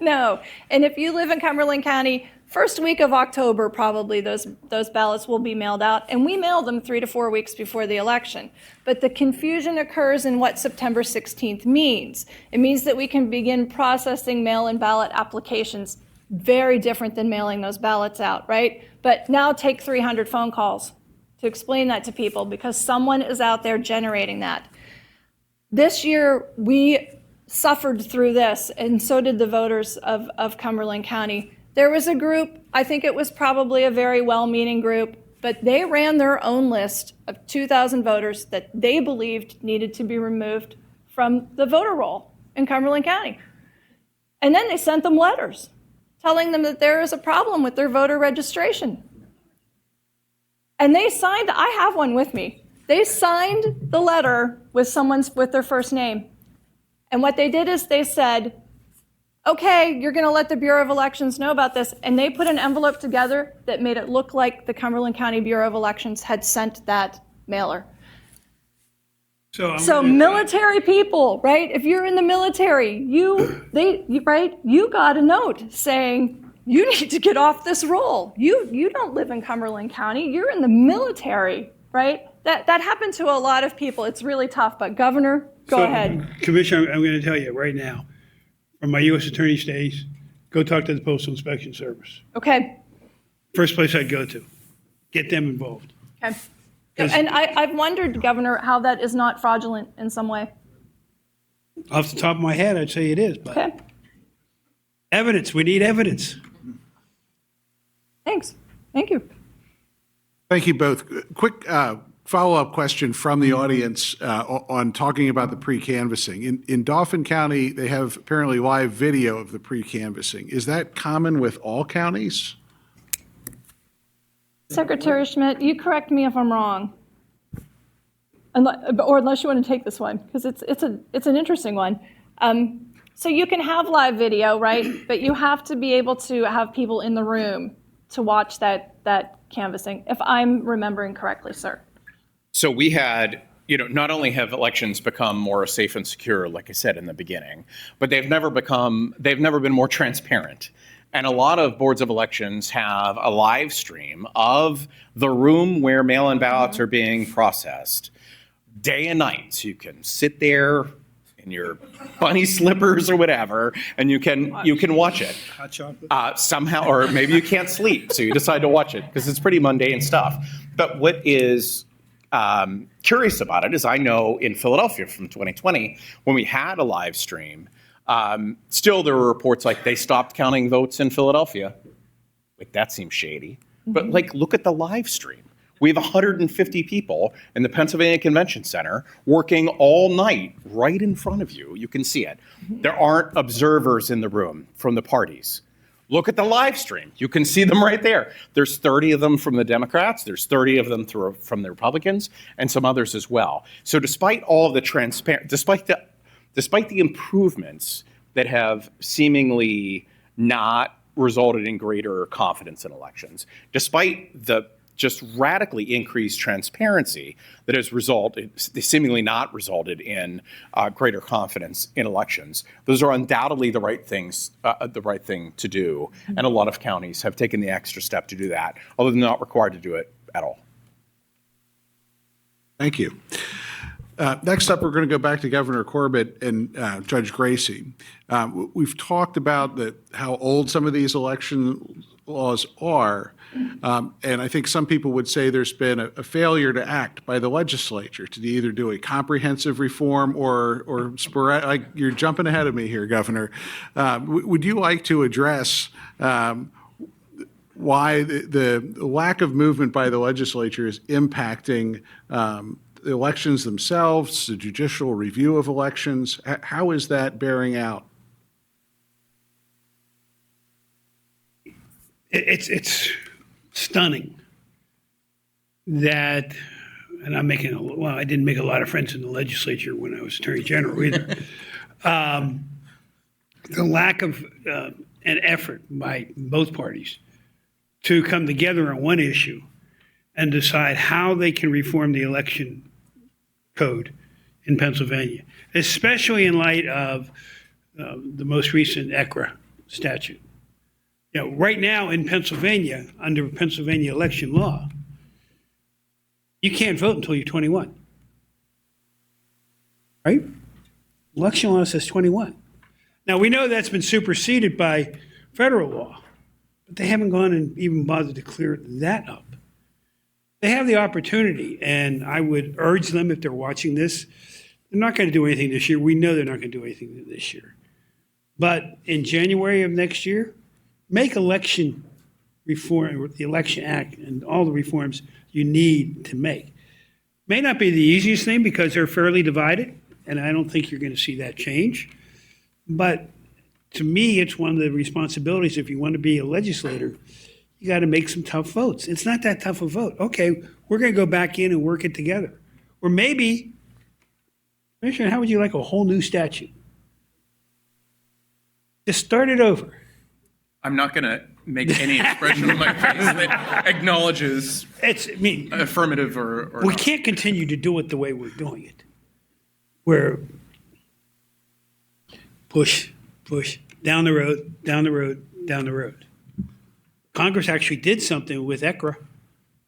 no. And if you live in Cumberland County, first week of October, probably those ballots will be mailed out, and we mail them 3 to 4 weeks before the election. But the confusion occurs in what September 16th means. It means that we can begin processing mail-in ballot applications. Very different than mailing those ballots out, right? But now take 300 phone calls to explain that to people because someone is out there generating that. This year, we suffered through this, and so did the voters of Cumberland County. There was a group, I think it was probably a very well-meaning group, but they ran their own list of 2,000 voters that they believed needed to be removed from the voter roll in Cumberland County. And then they sent them letters telling them that there is a problem with their voter registration. And they signed, I have one with me. They signed the letter with their first name. And what they did is they said, okay, you're going to let the Bureau of Elections know about this. And they put an envelope together that made it look like the Cumberland County Bureau of Elections had sent that mailer. So military people, right? If you're in the military, you got a note saying you need to get off this roll. You don't live in Cumberland County. You're in the military, right? That happened to a lot of people. It's really tough. But Governor, go ahead. Commissioner, I'm going to tell you right now, from my U.S. Attorney's days, go talk to the Postal Inspection Service. Okay. First place I'd go to. Get them involved. Okay. And I've wondered, Governor, how that is not fraudulent in some way. Off the top of my head, I'd say it is. But Okay. evidence, we need evidence. Thanks. Thank you. Thank you both. Quick follow-up question from the audience on talking about the pre-canvassing. In Dauphin County, they have apparently live video of the pre-canvassing. Is that common with all counties? Secretary Schmidt, you correct me if I'm wrong. Or unless you want to take this one, because it's an interesting one. So you can have live video, right? But you have to be able to have people in the room to watch that canvassing, if I'm remembering correctly, sir. So we had, not only have elections become more safe and secure, like I said in the beginning, but they've never been more transparent. And a lot of boards of elections have a live stream of the room where mail-in ballots are being processed day and night. So you can sit there in your bunny slippers or whatever, and you can watch it. Hot chocolate. Somehow, or maybe you can't sleep, so you decide to watch it because it's pretty mundane stuff. But what is curious about it is I know in Philadelphia from 2020, when we had a live stream, still there were reports like they stopped counting votes in Philadelphia. Like that seems shady. But look at the live stream. We have 150 people in the Pennsylvania Convention Center working all night right in front of you. You can see it. There aren't observers in the room from the parties. Look at the live stream. You can see them right there. There's 30 of them from the Democrats. There's 30 of them from the Republicans and some others as well. So despite all of the despite despite the improvements that have seemingly not resulted in greater confidence in elections, despite the just radically increased transparency that has seemingly not resulted in greater confidence in elections. Those are undoubtedly the right thing to do, and a lot of counties have taken the extra step to do that, although they're not required to do it at all. Thank you. Next up, we're going to go back to Governor Corbett and Judge Gracie. We've talked about how old some of these election laws are, and I think some people would say there's been a failure to act by the legislature to either do a comprehensive reform or sporadic. Like, you're jumping ahead of me here, Governor. Would you like to address why the lack of movement by the legislature is impacting the elections themselves, the judicial review of elections? How is that bearing out? It's stunning that, and I didn't make a lot of friends in the legislature when I was Attorney General either. The lack of an effort by both parties to come together on one issue and decide how they can reform the election code in Pennsylvania, especially in light of the most recent ECRA statute. Right now in Pennsylvania, under Pennsylvania election law, you can't vote until you're 21. Right? Election law says 21. Now, we know that's been superseded by federal law, but they haven't gone and even bothered to clear that up. They have the opportunity, and I would urge them, if they're watching this, they're not going to do anything this year. We know they're not going to do anything this year. But in January of next year, make election reform, the Election Act, and all the reforms you need to make. May not be the easiest thing because they're fairly divided, and I don't think you're going to see that change. But to me, it's one of the responsibilities, if you want to be a legislator, you got to make some tough votes. It's not that tough a vote. Okay, we're going to go back in and work it together. Or maybe, Commissioner, how would you like a whole new statute? Just start it over. I'm not going to make any expression on my face that acknowledges affirmative or we not. Can't continue to do it the way we're doing it. Where push, down the road, down the road, down the road. Congress actually did something with ECRA,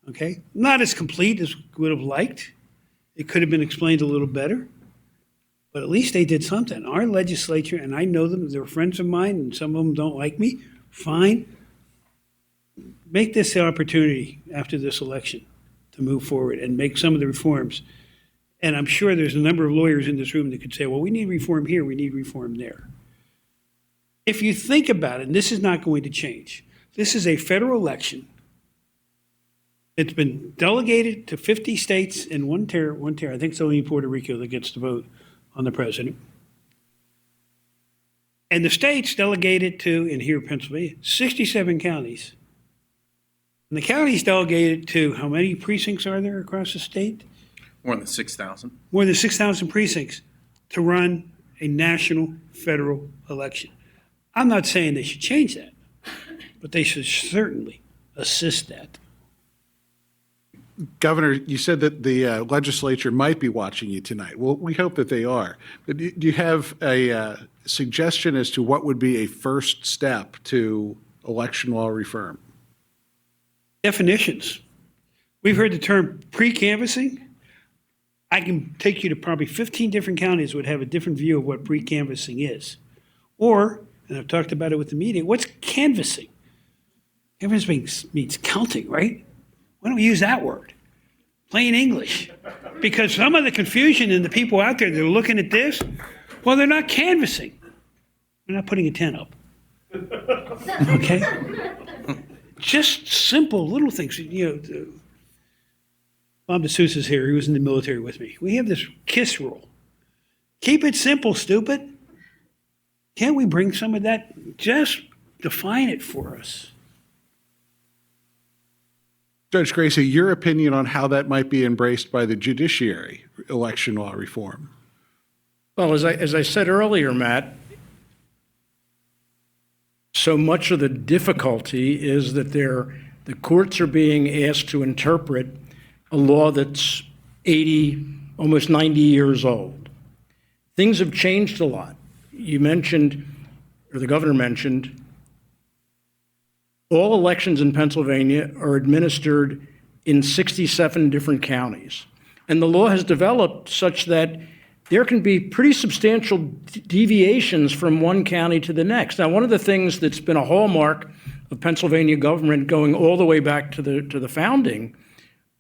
okay? Not as complete as we would have liked. It could have been explained a little better, but at least they did something. Our legislature, and I know them, they're friends of mine, and some of them don't like me, fine. Make this the opportunity after this election to move forward and make some of the reforms. And I'm sure there's a number of lawyers in this room that could say, well, we need reform here, we need reform there. If you think about it, and this is not going to change, this is a federal election. It's been delegated to 50 states and one territory. I think it's only Puerto Rico that gets to vote on the president. And the states delegated to, in here Pennsylvania, 67 counties. And the counties delegated to, how many precincts are there across the state? More than 6,000. More than 6,000 precincts to run a national federal election. I'm not saying they should change that, but they should certainly assist that. Governor, you said that the legislature might be watching you tonight. Well, we hope that they are. But do you have a suggestion as to what would be a first step to election law reform? Definitions. We've heard the term pre-canvassing. I can take you to probably 15 different counties would have a different view of what pre-canvassing is. Or, and I've talked about it with the media, what's canvassing? Canvassing means counting, right? Why don't we use that word? Plain English. Because some of the confusion in the people out there that are looking at this, well, they're not canvassing. They're not putting a tent up. Okay? Just simple little things. Bob DeSouza's here. He was in the military with me. We have this KISS rule. Keep it simple, stupid. Can't we bring some of that? Just define it for us. Judge Gracie, your opinion on how that might be embraced by the judiciary, election law reform? Well, as I said earlier, Matt, so much of the difficulty is that the courts are being asked to interpret a law that's 80, almost 90 years old. Things have changed a lot. You mentioned, or the governor mentioned, all elections in Pennsylvania are administered in 67 different counties. And the law has developed such that there can be pretty substantial deviations from one county to the next. Now, one of the things that's been a hallmark of Pennsylvania government going all the way back to the founding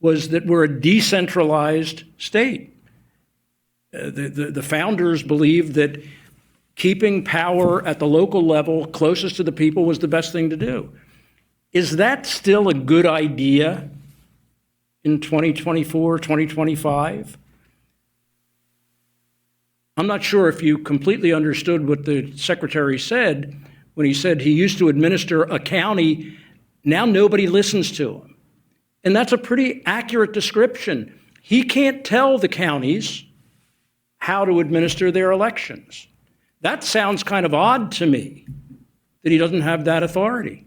was that we're a decentralized state. The founders believed that keeping power at the local level closest to the people was the best thing to do. Is that still a good idea in 2024, 2025? I'm not sure if you completely understood what the secretary said when he said he used to administer a county. Now nobody listens to him. And that's a pretty accurate description. He can't tell the counties how to administer their elections. That sounds kind of odd to me, that he doesn't have that authority.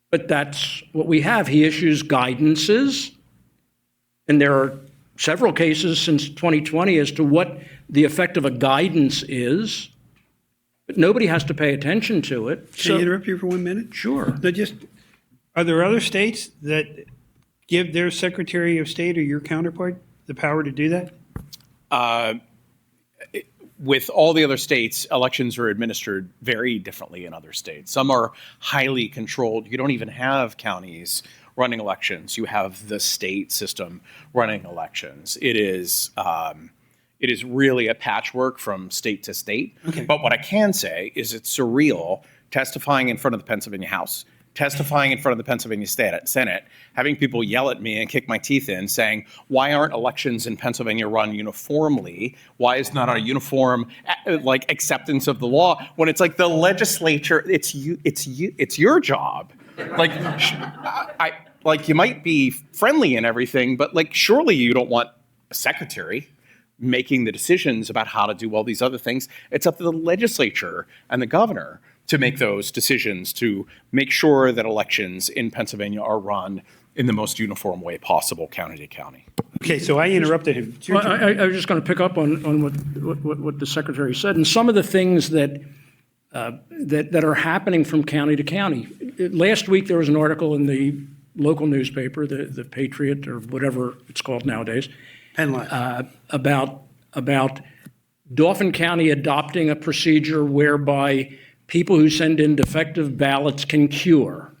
But that's what we have. He issues guidances, and there are several cases since 2020 as to what the effect of a guidance is, but nobody has to pay attention to it. Can I interrupt you for 1 minute? Sure. Are there other states that give their Secretary of State or your counterpart the power to do that? With all the other states, elections are administered very differently in other states. Some are highly controlled. You don't even have counties running elections. You have the state system running elections. It is really a patchwork from state to state. Okay. But what I can say is it's surreal testifying in front of the Pennsylvania House, testifying in front of the Pennsylvania Senate, having people yell at me and kick my teeth in saying, why aren't elections in Pennsylvania run uniformly? Why is not a uniform acceptance of the law? When it's like the legislature, it's your job. You might be friendly and everything, but surely you don't want a secretary making the decisions about how to do all these other things. It's up to the legislature and the governor to make those decisions to make sure that elections in Pennsylvania are run in the most uniform way possible, county to county. Okay, so I interrupted him. It's your Well, turn. I was just going to pick up on what the secretary said, and some of the things that are happening from county to county. Last week, there was an article in the local newspaper, the Patriot, or whatever it's called nowadays, about Dauphin County adopting a procedure whereby people who send in defective ballots can cure.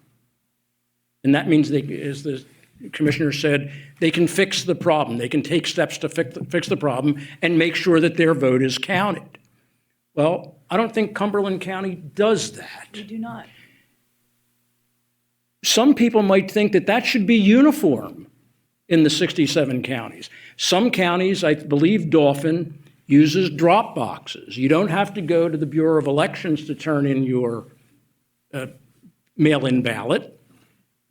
And that means they, as the commissioner said, they can fix the problem. They can take steps to fix the problem and make sure that their vote is counted. Well, I don't think Cumberland County does that. We do not. Some people might think that that should be uniform in the 67 counties. Some counties, I believe Dauphin, uses drop boxes. You don't have to go to the Bureau of Elections to turn in your mail-in ballot.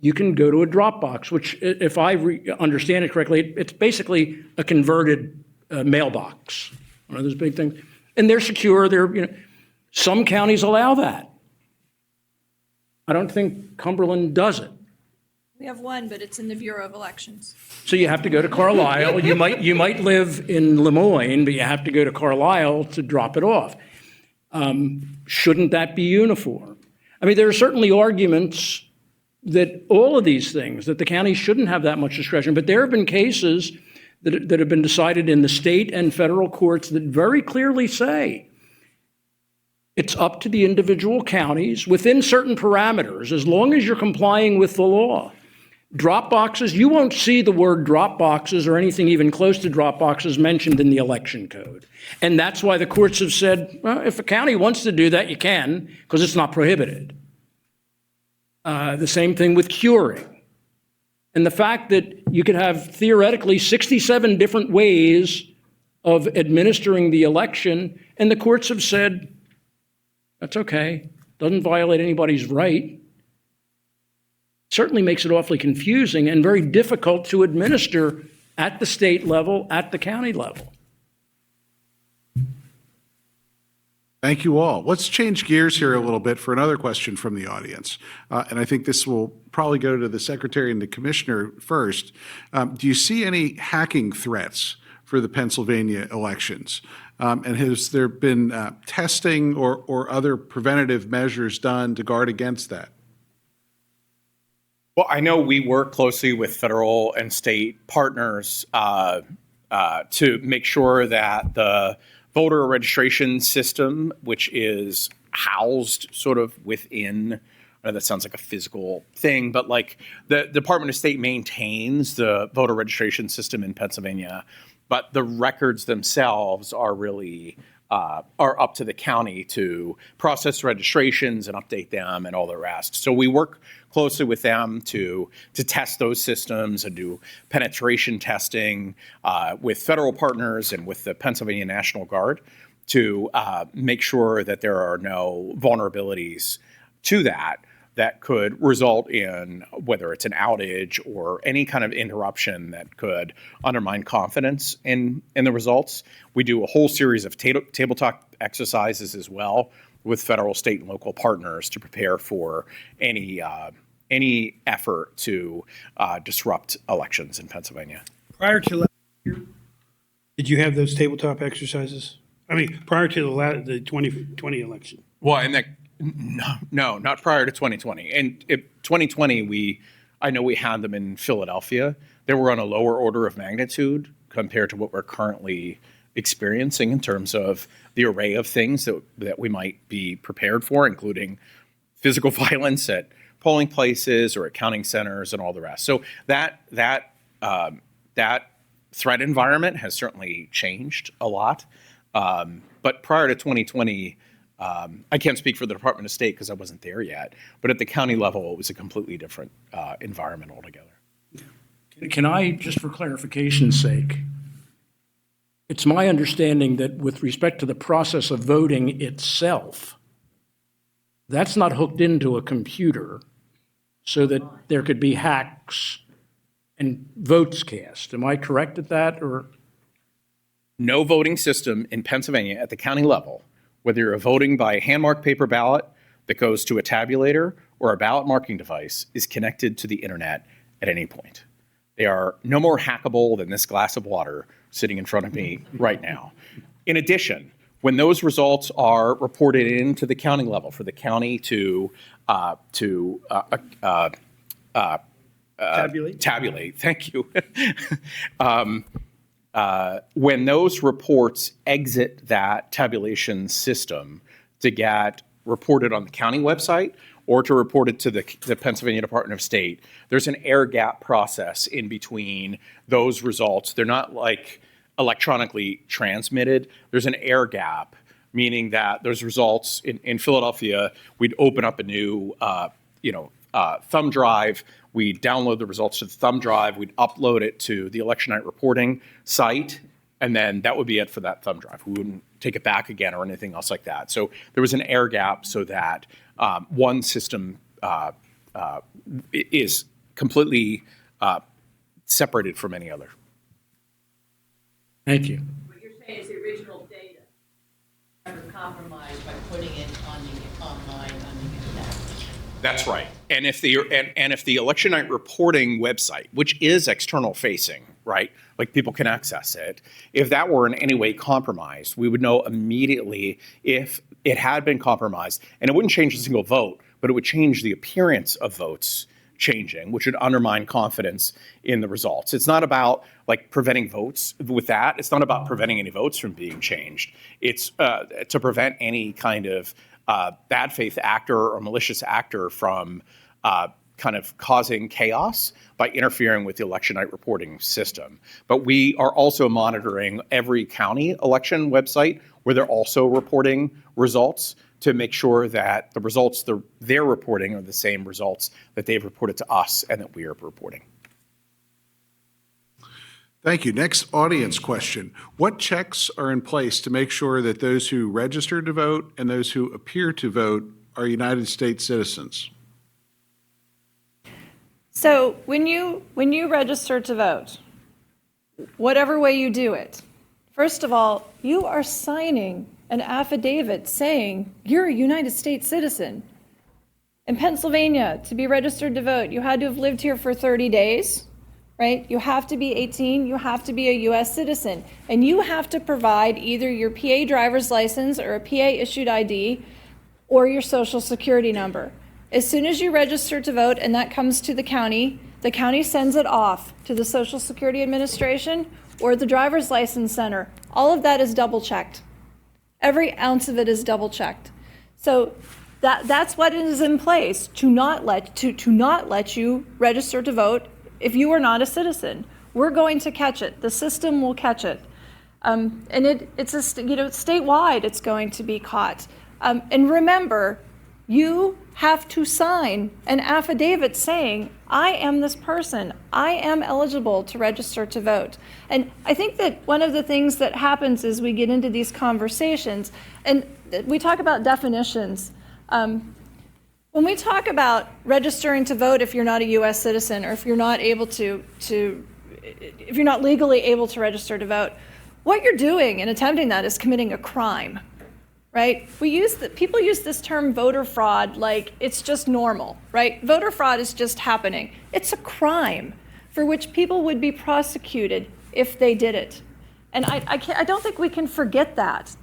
You can go to a drop box, which, if I understand it correctly, it's basically a converted mailbox, one of those big things. And they're secure. Some counties allow that. I don't think Cumberland does it. We have one, but it's in the Bureau of Elections. So you have to go to Carlisle. You might live in Lemoyne, but you have to go to Carlisle to drop it off. Shouldn't that be uniform? I mean, there are certainly arguments that all of these things, that the county shouldn't have that much discretion, but there have been cases that have been decided in the state and federal courts that very clearly say it's up to the individual counties within certain parameters, as long as you're complying with the law. Drop boxes, you won't see the word drop boxes or anything even close to drop boxes mentioned in the election code. And that's why the courts have said, well, if a county wants to do that, you can, because it's not prohibited. The same thing with curing. And the fact that you could have theoretically 67 different ways of administering the election, and the courts have said, that's okay, doesn't violate anybody's right. Certainly makes it awfully confusing and very difficult to administer at the state level, at the county level. Thank you all. Let's change gears here a little bit for another question from the audience. And I think this will probably go to the Secretary and the Commissioner first. Do you see any hacking threats for the Pennsylvania elections? And has there been testing or other preventative measures done to guard against that? Well, I know we work closely with federal and state partners to make sure that the voter registration system, which is housed sort of within, I know that sounds like a physical thing, but like the Department of State maintains the voter registration system in Pennsylvania, but the records themselves are really are up to the county to process registrations and update them and all the rest. So we work closely with them to test those systems and do penetration testing with federal partners and with the Pennsylvania National Guard to make sure that there are no vulnerabilities to that could result in whether it's an outage or any kind of interruption that could undermine confidence in the results. We do a whole series of tabletop exercises as well with federal, state, and local partners to prepare for any effort to disrupt elections in Pennsylvania. Prior to last year, did you have those tabletop exercises? I mean, prior to the 2020 election? Well, and that no, not prior to 2020. And 2020, I know we had them in Philadelphia. They were on a lower order of magnitude compared to what we're currently experiencing in terms of the array of things that we might be prepared for, including physical violence at polling places or at counting centers and all the rest. So that threat environment has certainly changed a lot. But prior to 2020, I can't speak for the Department of State because I wasn't there yet, but at the county level, it was a completely different environment altogether. Can I, just for clarification's sake, it's my understanding that with respect to the process of voting itself, that's not hooked into a computer so that there could be hacks and votes cast. Am I correct at that, or? No voting system in Pennsylvania at the county level, whether you're voting by a hand-marked paper ballot that goes to a tabulator or a ballot marking device, is connected to the internet at any point. They are no more hackable than this glass of water sitting in front of me right now. In addition, when those results are reported into the county level for the county to tabulate, thank you. When those reports exit that tabulation system to get reported on the county website or to report it to the Pennsylvania Department of State, there's an air gap process in between those results. They're not like electronically transmitted. There's an air gap, meaning that those results in Philadelphia, we'd open up a new thumb drive. We'd download the results to the thumb drive. We'd upload it to the election night reporting site, and then that would be it for that thumb drive. We wouldn't take it back again or anything else like that. So there was an air gap so that one system is completely separated from any other. Thank you. What you're saying is the original data never compromised by putting it on the online on the internet. That's right. And if the election night reporting website, which is external facing, right, like people can access it, if that were in any way compromised, we would know immediately if it had been compromised. And it wouldn't change a single vote, but it would change the appearance of votes changing, which would undermine confidence in the results. It's not about like preventing votes with that. It's not about preventing any votes from being changed. It's to prevent any kind of bad faith actor or malicious actor from kind of causing chaos by interfering with the election night reporting system. But we are also monitoring every county election website where they're also reporting results to make sure that the results they're reporting are the same results that they've reported to us and that we are reporting. Thank you. Next audience question. What checks are in place to make sure that those who register to vote and those who appear to vote are United States citizens? So when you register to vote, whatever way you do it, first of all, you are signing an affidavit saying you're a United States citizen. In Pennsylvania, to be registered to vote, you had to have lived here for 30 days, right? You have to be 18, you have to be a US citizen, and you have to provide either your PA driver's license or a PA issued ID or your social security number. As soon as you register to vote and that comes to the county sends it off to the Social Security Administration or the driver's license center. All of that is double checked. Every ounce of it is double checked. So that's what is in place to not let you register to vote if you are not a citizen. We're going to catch it. The system will catch it. And it's statewide it's going to be caught. And remember, you have to sign an affidavit saying, I am this person. I am eligible to register to vote. And I think that one of the things that happens as we get into these conversations, and we talk about definitions. When we talk about registering to vote if you're not a U.S. citizen or if you're not able if you're not legally able to register to vote, what you're doing in attempting that is committing a crime. Right? People use this term voter fraud like it's just normal, right? Voter fraud is just happening. It's a crime for which people would be prosecuted if they did it. And I don't think we can forget that,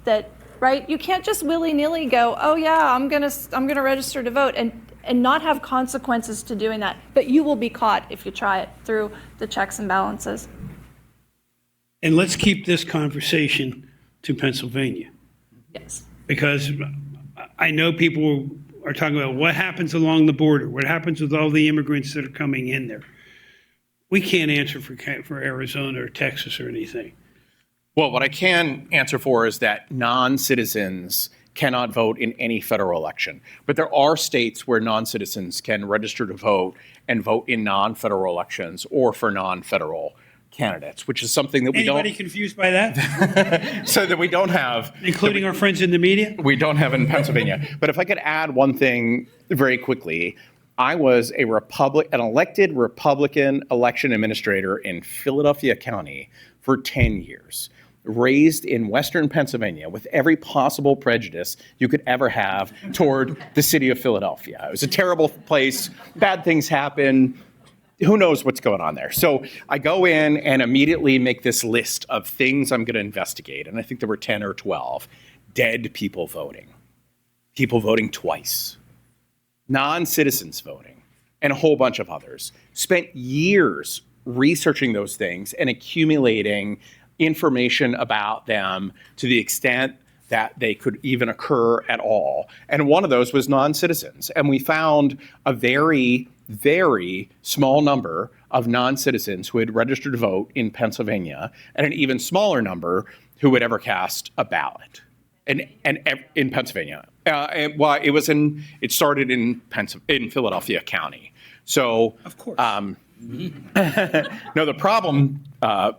right? You can't just willy-nilly go, oh yeah, I'm gonna register to vote and not have consequences to doing that. But you will be caught if you try it through the checks and balances. And let's keep this conversation to Pennsylvania. Yes. Because I know people are talking about what happens along the border, what happens with all the immigrants that are coming in there. We can't answer for Arizona or Texas or anything. Well, what I can answer for is that non-citizens cannot vote in any federal election. But there are states where non-citizens can register to vote and vote in non-federal elections or for non-federal candidates, which is something that we don't. Anybody confused by that? So that we don't have. Including our friends in the media? We don't have in Pennsylvania. But if I could add one thing very quickly, I was an elected Republican election administrator in Philadelphia County for 10 years. Raised in Western Pennsylvania with every possible prejudice you could ever have toward the city of Philadelphia. It was a terrible place. Bad things happen. Who knows what's going on there? So I go in and immediately make this list of things I'm going to investigate. And I think there were 10 or 12. Dead people voting twice, non-citizens voting, and a whole bunch of others. Spent years researching those things and accumulating information about them to the extent that they could even occur at all. And one of those was non-citizens. And we found a very, very small number of non-citizens who had registered to vote in Pennsylvania, and an even smaller number who would ever cast a ballot. And in Pennsylvania, it started in Philadelphia County. So of course. No, the problem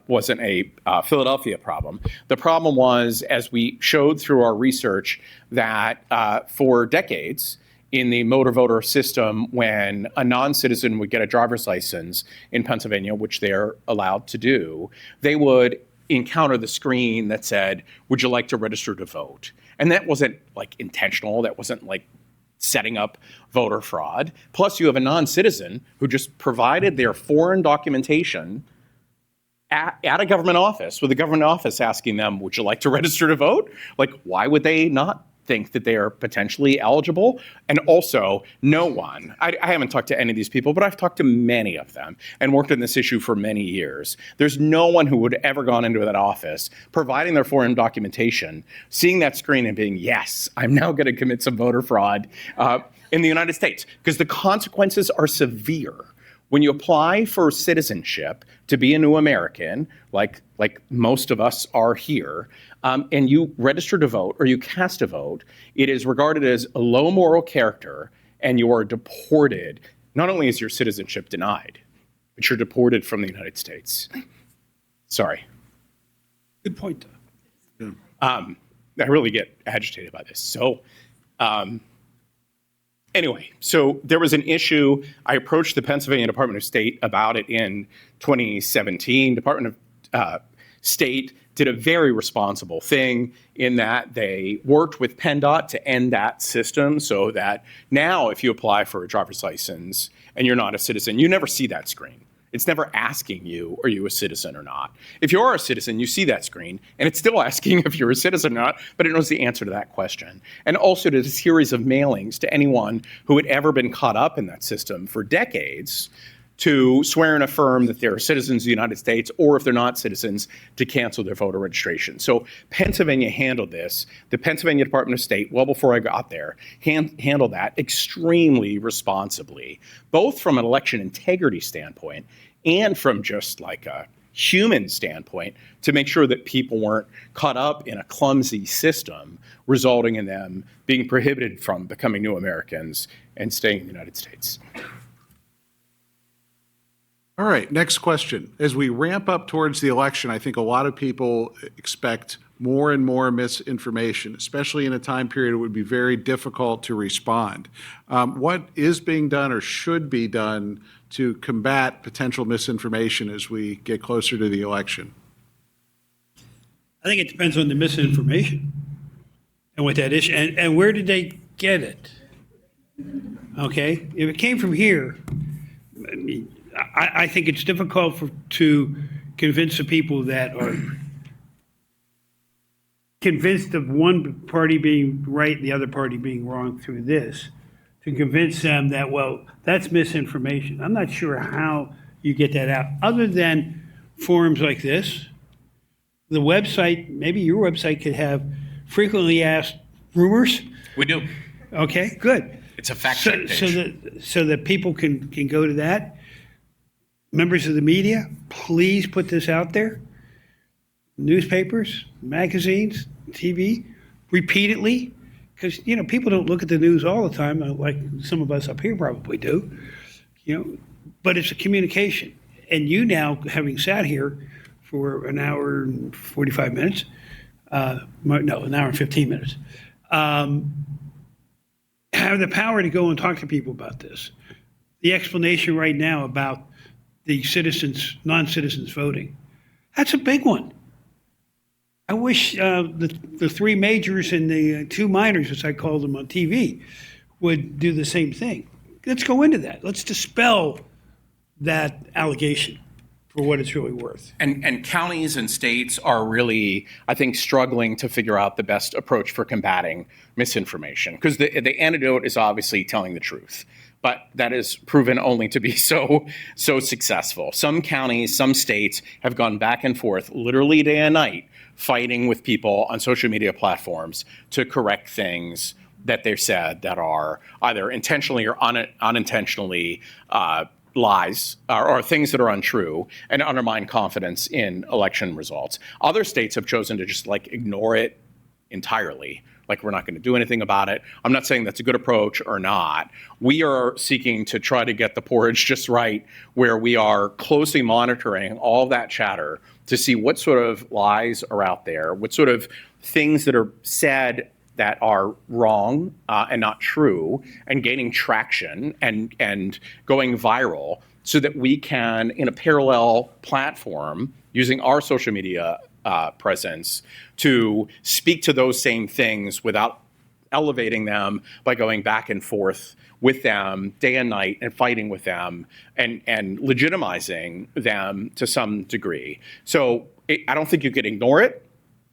wasn't a Philadelphia problem. The problem was, as we showed through our research, that for decades in the motor voter system, when a non-citizen would get a driver's license in Pennsylvania, which they're allowed to do, they would encounter the screen that said, would you like to register to vote? And that wasn't like intentional. That wasn't like setting up voter fraud. Plus, you have a non-citizen who just provided their foreign documentation at a government office, with the government office asking them, would you like to register to vote? Like, why would they not think that they are potentially eligible? And also, no one, I haven't talked to any of these people, but I've talked to many of them and worked on this issue for many years. There's no one who would ever gone into that office, providing their foreign documentation, seeing that screen and being, yes, I'm now going to commit some voter fraud in the United States, because the consequences are severe. When you apply for citizenship to be a new American, like most of us are here, and you register to vote or you cast a vote, it is regarded as a low moral character, and you are deported. Not only is your citizenship denied, but you're deported from the United States. Sorry. Good point, though. I really get agitated by this. So anyway, so there was an issue. I approached the Pennsylvania Department of State about it in 2017. Department of State did a very responsible thing in that they worked with PennDOT to end that system so that now if you apply for a driver's license and you're not a citizen, you never see that screen. It's never asking you, are you a citizen or not? If you are a citizen, you see that screen, and it's still asking if you're a citizen or not, but it knows the answer to that question. And also did a series of mailings to anyone who had ever been caught up in that system for decades to swear and affirm that they're citizens of the United States, or if they're not citizens, to cancel their voter registration. So Pennsylvania handled this. The Pennsylvania Department of State, well before I got there, handled that extremely responsibly, both from an election integrity standpoint and from just like a human standpoint, to make sure that people weren't caught up in a clumsy system, resulting in them being prohibited from becoming new Americans and staying in the United States. All right, next question. As we ramp up towards the election, I think a lot of people expect more and more misinformation, especially in a time period it would be very difficult to respond. What is being done or should be done to combat potential misinformation as we get closer to the election? I think it depends on the misinformation and what that is, and where did they get it? Okay, if it came from here, I mean, I think it's difficult to convince the people that are convinced of one party being right and the other party being wrong through this, to convince them that, well, that's misinformation. I'm not sure how you get that out, other than forums like this. The website, maybe your website could have frequently asked rumors. We do. Okay, good. It's a fact check page. So that people can go to that. Members of the media, please put this out there. Newspapers, magazines, TV, repeatedly, because people don't look at the news all the time, like some of us up here probably do. But it's a communication. And you now, having sat here for an hour and 45 minutes, an hour and 15 minutes, have the power to go and talk to people about this. The explanation right now about the non-citizens voting, that's a big one. I wish the three majors and the two minors, as I call them on TV, would do the same thing. Let's go into that. Let's dispel that allegation for what it's really worth. And counties and states are really, I think, struggling to figure out the best approach for combating misinformation, because the antidote is obviously telling the truth. But that is proven only to be so successful. Some counties, some states have gone back and forth, literally day and night, fighting with people on social media platforms to correct things that they've said that are either intentionally or unintentionally lies or things that are untrue and undermine confidence in election results. Other states have chosen to just ignore it entirely. We're not going to do anything about it. I'm not saying that's a good approach or not. We are seeking to try to get the porridge just right, where we are closely monitoring all of that chatter to see what sort of lies are out there, what sort of things that are said that are wrong and not true, and gaining traction and going viral, so that we can, in a parallel platform, using our social media presence, to speak to those same things without elevating them by going back and forth with them day and night and fighting with them and legitimizing them to some degree. So I don't think you could ignore it.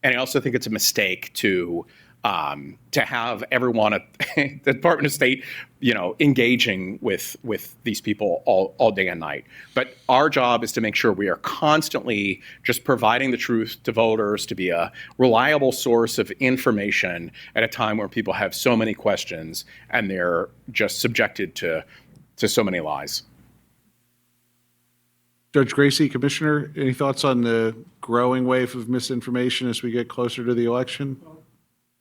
And I also think it's a mistake to have everyone at the Department of State, engaging with these people all day and night. But our job is to make sure we are constantly just providing the truth to voters, to be a reliable source of information at a time where people have so many questions and they're just subjected to so many lies. Judge Gracie, Commissioner, any thoughts on the growing wave of misinformation as we get closer to the election?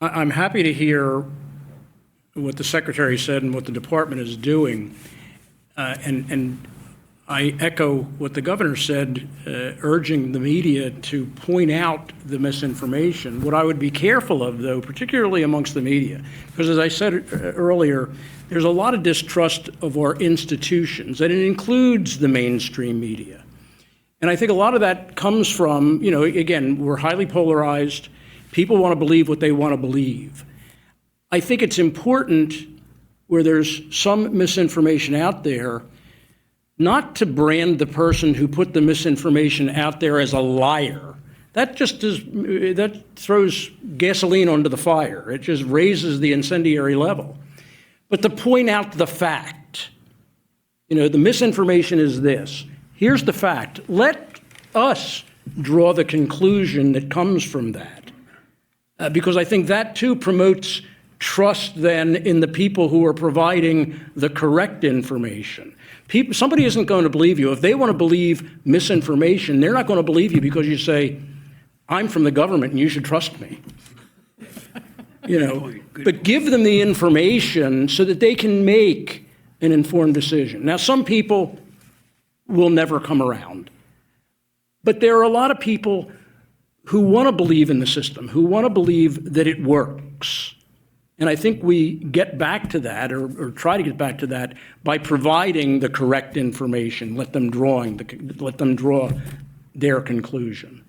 I'm happy to hear what the Secretary said and what the Department is doing. And I echo what the Governor said, urging the media to point out the misinformation. What I would be careful of, though, particularly amongst the media, because as I said earlier, there's a lot of distrust of our institutions, and it includes the mainstream media. And I think a lot of that comes from, again, we're highly polarized. People want to believe what they want to believe. I think it's important where there's some misinformation out there, not to brand the person who put the misinformation out there as a liar. That throws gasoline onto the fire. It just raises the incendiary level. But to point out the fact, the misinformation is this. Here's the fact. Let us draw the conclusion that comes from that. Because I think that too promotes trust then in the people who are providing the correct information. Somebody isn't going to believe you. If they want to believe misinformation, they're not going to believe you because you say, I'm from the government and you should trust me. But give them the information so that they can make an informed decision. Now, some people will never come around, but there are a lot of people who want to believe in the system, who want to believe that it works. And I think we get back to that, or try to get back to that, by providing the correct information. Let them draw their conclusion.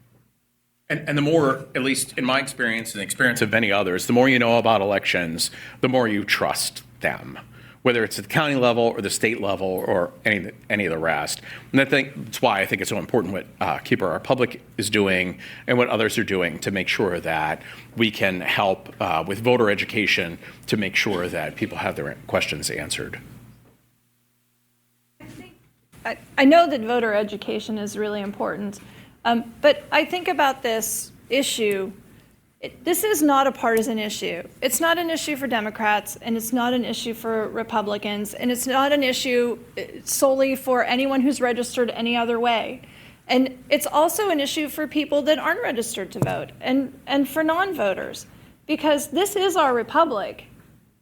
And the more, at least in my experience and the experience of many others, the more you know about elections, the more you trust them, whether it's at the county level or the state level or any of the rest. And that's why I think it's so important what Keep Our Republic is doing and what others are doing to make sure that we can help with voter education to make sure that people have their questions answered. I know that voter education is really important, but I think about this issue. This is not a partisan issue. It's not an issue for Democrats, and it's not an issue for Republicans, and it's not an issue solely for anyone who's registered any other way. And it's also an issue for people that aren't registered to vote and for non-voters, because this is our republic,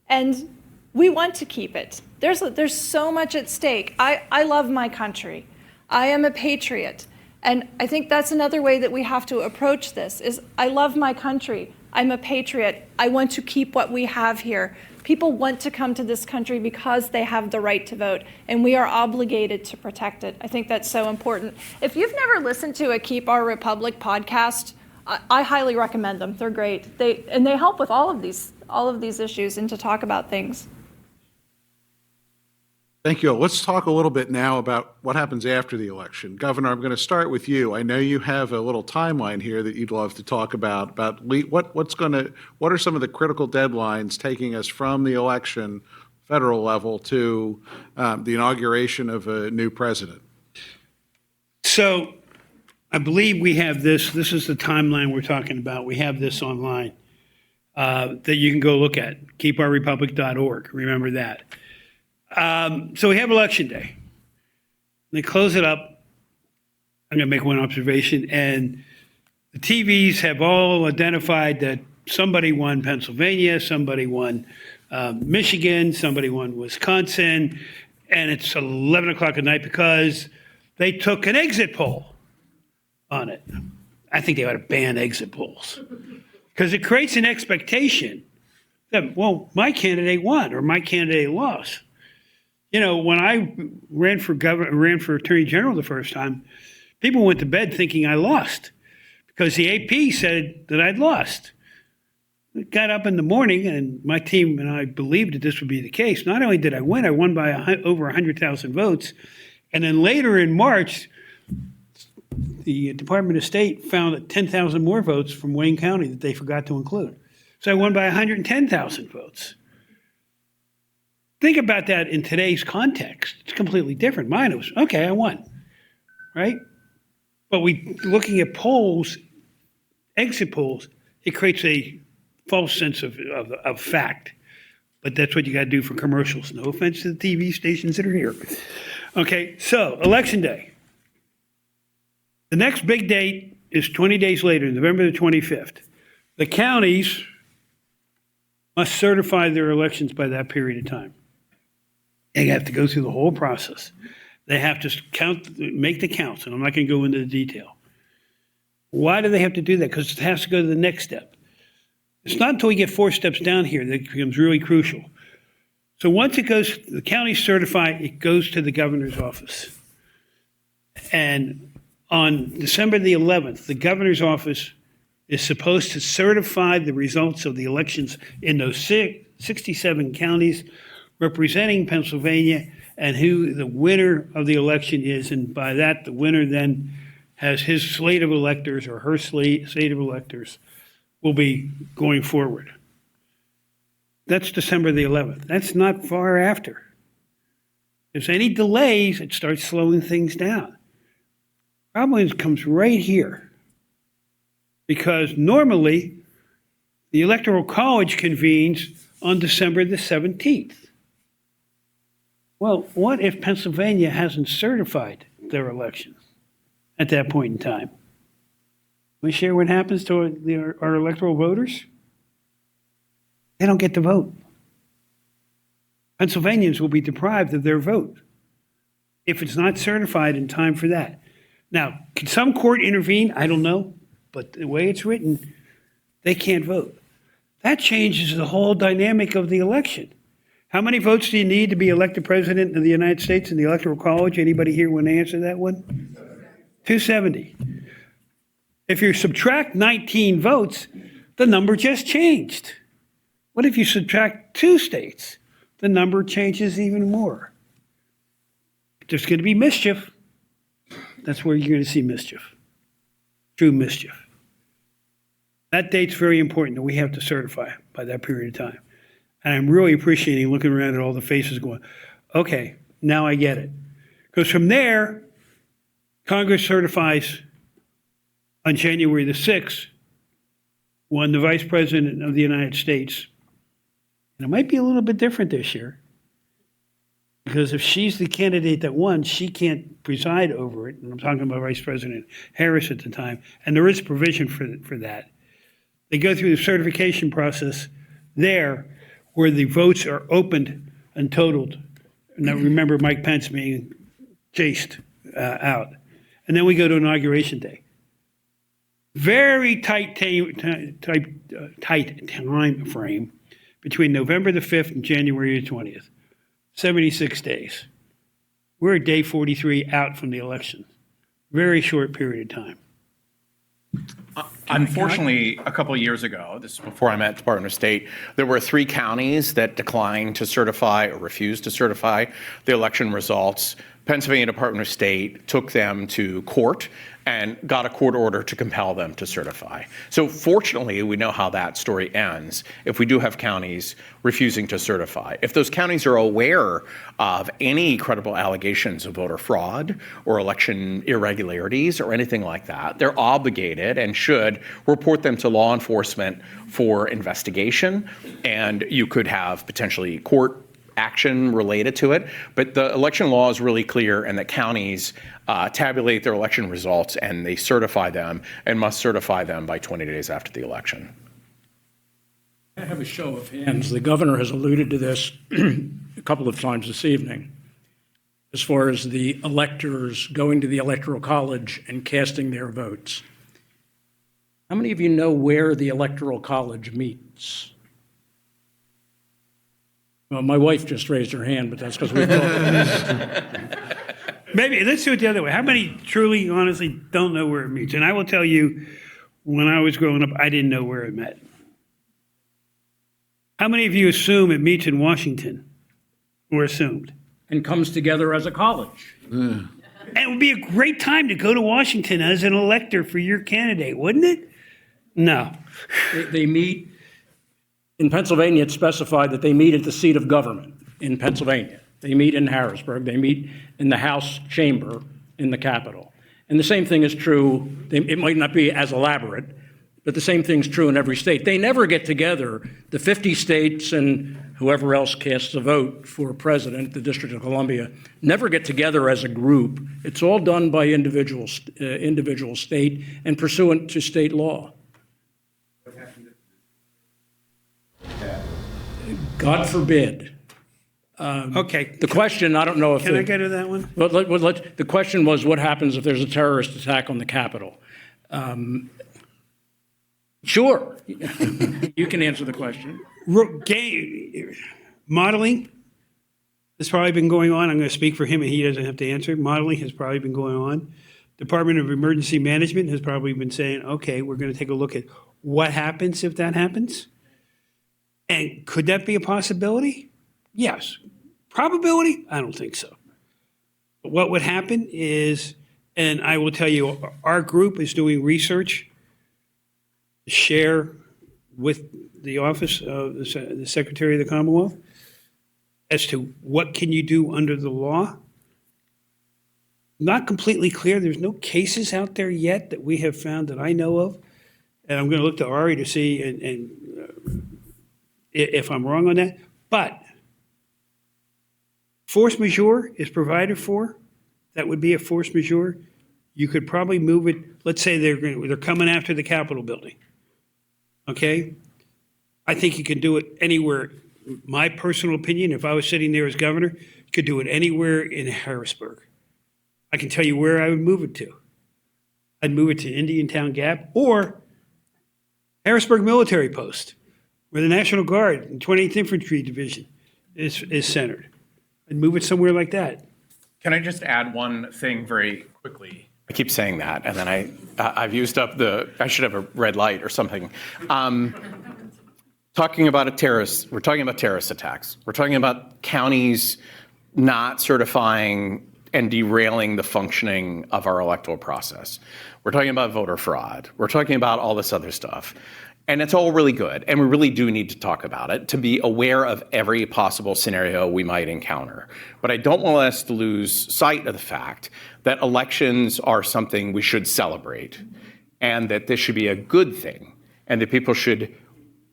and we want to keep it. There's so much at stake. I love my country. I am a patriot. And I think that's another way that we have to approach this is I love my country. I'm a patriot. I want to keep what we have here. People want to come to this country because they have the right to vote, and we are obligated to protect it. I think that's so important. If you've never listened to a Keep Our Republic podcast, I highly recommend them. They're great. They help with all of these issues and to talk about things. Thank you. Let's talk a little bit now about what happens after the election. Governor, I'm going to start with you. I know you have a little timeline here that you'd love to talk about what are some of the critical deadlines taking us from the election, federal level, to the inauguration of a new president? So I believe we have this. This is the timeline we're talking about. We have this online that you can go look at, keepourrepublic.org. Remember that. So we have Election Day. They close it up. I'm going to make one observation. And the TVs have all identified that somebody won Pennsylvania, somebody won Michigan, somebody won Wisconsin. And it's 11 o'clock at night because they took an exit poll on it. I think they ought to ban exit polls because it creates an expectation that, well, my candidate won or my candidate lost. When I ran for attorney general the first time, people went to bed thinking I lost because the AP said that I'd lost. I got up in the morning, and my team and I believed that this would be the case. Not only did I won by over 100,000 votes, and then later in March, the Department of State found 10,000 more votes from Wayne County that they forgot to include. So I won by 110,000 votes. Think about that in today's context. It's completely different. Mine was, okay, I won, right? But looking at polls, exit polls, it creates a false sense of fact. But that's what you got to do for commercials. No offense to the TV stations that are here. Okay, so Election Day. The next big date is 20 days later, November the 25th. The counties must certify their elections by that period of time. They have to go through the whole process. They have to make the counts, and I'm not going to go into the detail. Why do they have to do that? Because it has to go to the next step. It's not until we get 4 steps down here that it becomes really crucial. So once it goes, the counties certify, it goes to the governor's office. And On December the 11th, the governor's office is supposed to certify the results of the elections in those 67 counties representing Pennsylvania and who the winner of the election is. And by that, the winner then has his slate of electors or her slate of electors will be going forward. That's December the 11th. That's not far after. If there's any delays, it starts slowing things down. Problem comes right here. Because normally, the Electoral College convenes on December the 17th. Well, what if Pennsylvania hasn't certified their elections at that point in time? We share what happens to our electoral voters? They don't get to vote. Pennsylvanians will be deprived of their vote if it's not certified in time for that. Now, can some court intervene? I don't know. But the way it's written, they can't vote. That changes the whole dynamic of the election. How many votes do you need to be elected president of the United States in the Electoral College? Anybody here want to answer that one? 270. If you subtract 19 votes, the number just changed. What if you subtract 2 states? The number changes even more. There's going to be mischief. That's where you're going to see mischief. True mischief. That date's very important that we have to certify by that period of time. And I'm really appreciating looking around at all the faces going, okay, now I get it. Because from there, Congress certifies on January the 6th when the Vice President of the United States, and it might be a little bit different this year, because if she's the candidate that won, she can't preside over it. And I'm talking about Vice President Harris at the time, and there is provision for that. They go through the certification process there where the votes are opened and totaled. Now remember Mike Pence being chased out. And then we go to Inauguration Day. Very tight time frame between November the 5th and January the 20th. 76 days. We're at day 43 out from the election. Very short period of time. Unfortunately, a couple of years ago, this is before I met the Department of State, there were 3 counties that declined to certify or refused to certify the election results. Pennsylvania Department of State took them to court and got a court order to compel them to certify. So fortunately, we know how that story ends if we do have counties refusing to certify. If those counties are aware of any credible allegations of voter fraud or election irregularities or anything like that, they're obligated and should report them to law enforcement for investigation, and you could have potentially court action related to it. But the election law is really clear, and that counties tabulate their election results and they certify them and must certify them by 20 days after the election. I have a show of hands. The governor has alluded to this a couple of times this evening, as far as the electors going to the Electoral College and casting their votes. How many of you know where the Electoral College meets? Well, my wife just raised her hand, but that's because we talked. Maybe let's do it the other way. How many truly, honestly, don't know where it meets? And I will tell you, when I was growing up, I didn't know where it met. How many of you assume it meets in Washington, or assumed? And comes together as a college. And it would be a great time to go to Washington as an elector for your candidate, wouldn't it? No. They meet, in Pennsylvania, it's specified that they meet at the seat of government in Pennsylvania. They meet in Harrisburg. They meet in the House chamber in the Capitol. And the same thing is true, it might not be as elaborate, but the same thing's true in every state. They never get together, the 50 states and whoever else casts a vote for president, the District of Columbia, never get together as a group. It's all done by individual state and pursuant to state law. God forbid. Okay. The question, I don't know if... Can I go to that one? Well, the question was, what happens if there's a terrorist attack on the Capitol? Sure. You can answer the question. Modeling has probably been going on. I'm going to speak for him, and he doesn't have to answer. Modeling has probably been going on. Department of Emergency Management has probably been saying, okay, we're going to take a look at what happens if that happens. And could that be a possibility? Yes. Probability? I don't think so. But what would happen is, and I will tell you, our group is doing research to share with the Office of the Secretary of the Commonwealth as to what can you do under the law. Not completely clear. There's no cases out there yet that we have found that I know of. And I'm going to look to Ari to see if I'm wrong on that. But force majeure is provided for. That would be a force majeure. You could probably move it. Let's say they're coming after the Capitol building. Okay? I think you can do it anywhere. My personal opinion, if I was sitting there as governor, you could do it anywhere in Harrisburg. I can tell you where I would move it to. I'd move it to Indiantown Gap or Harrisburg Military Post, where the National Guard and 28th Infantry Division is centered. I'd move it somewhere like that. Can I just add one thing very quickly? I keep saying that, and then I've used up I should have a red light or something. Talking about we're talking about terrorist attacks. We're talking about counties not certifying and derailing the functioning of our electoral process. We're talking about voter fraud. We're talking about all this other stuff. And it's all really good, and we really do need to talk about it to be aware of every possible scenario we might encounter. But I don't want us to lose sight of the fact that elections are something we should celebrate, and that this should be a good thing, and that people should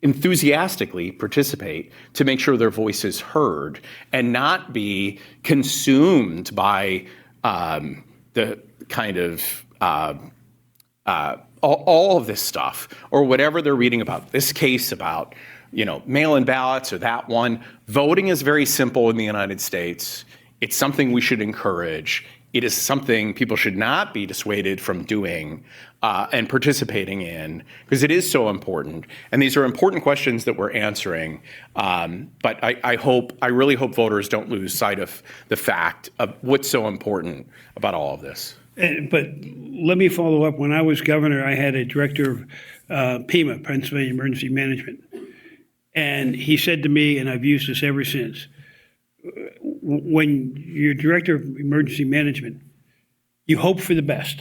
enthusiastically participate to make sure their voice is heard and not be consumed by the kind of all of this stuff or whatever they're reading about this case about, mail-in ballots or that one. Voting is very simple in the United States. It's something we should encourage. It is something people should not be dissuaded from doing and participating in because it is so important. And these are important questions that we're answering. But I really hope voters don't lose sight of the fact of what's so important about all of this. But let me follow up. When I was governor, I had a director of PEMA, Pennsylvania Emergency Management. And he said to me, and I've used this ever since, when you're director of emergency management, you hope for the best.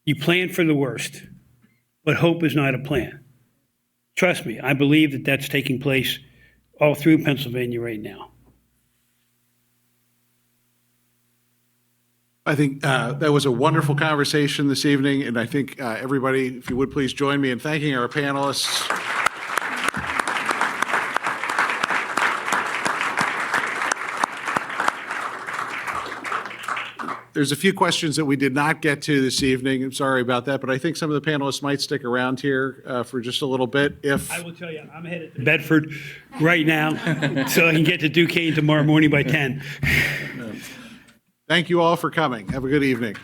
You plan for the worst, but hope is not a plan. Trust me, I believe that that's taking place all through Pennsylvania right now. I think that was a wonderful conversation this evening, and I think everybody, if you would please join me in thanking our panelists. There's a few questions that we did not get to this evening. I'm sorry about that, but I think some of the panelists might stick around here for just a little bit. I will tell you, I'm headed to Bedford right now, so I can get to Duquesne tomorrow morning by 10. Thank you all for coming. Have a good evening.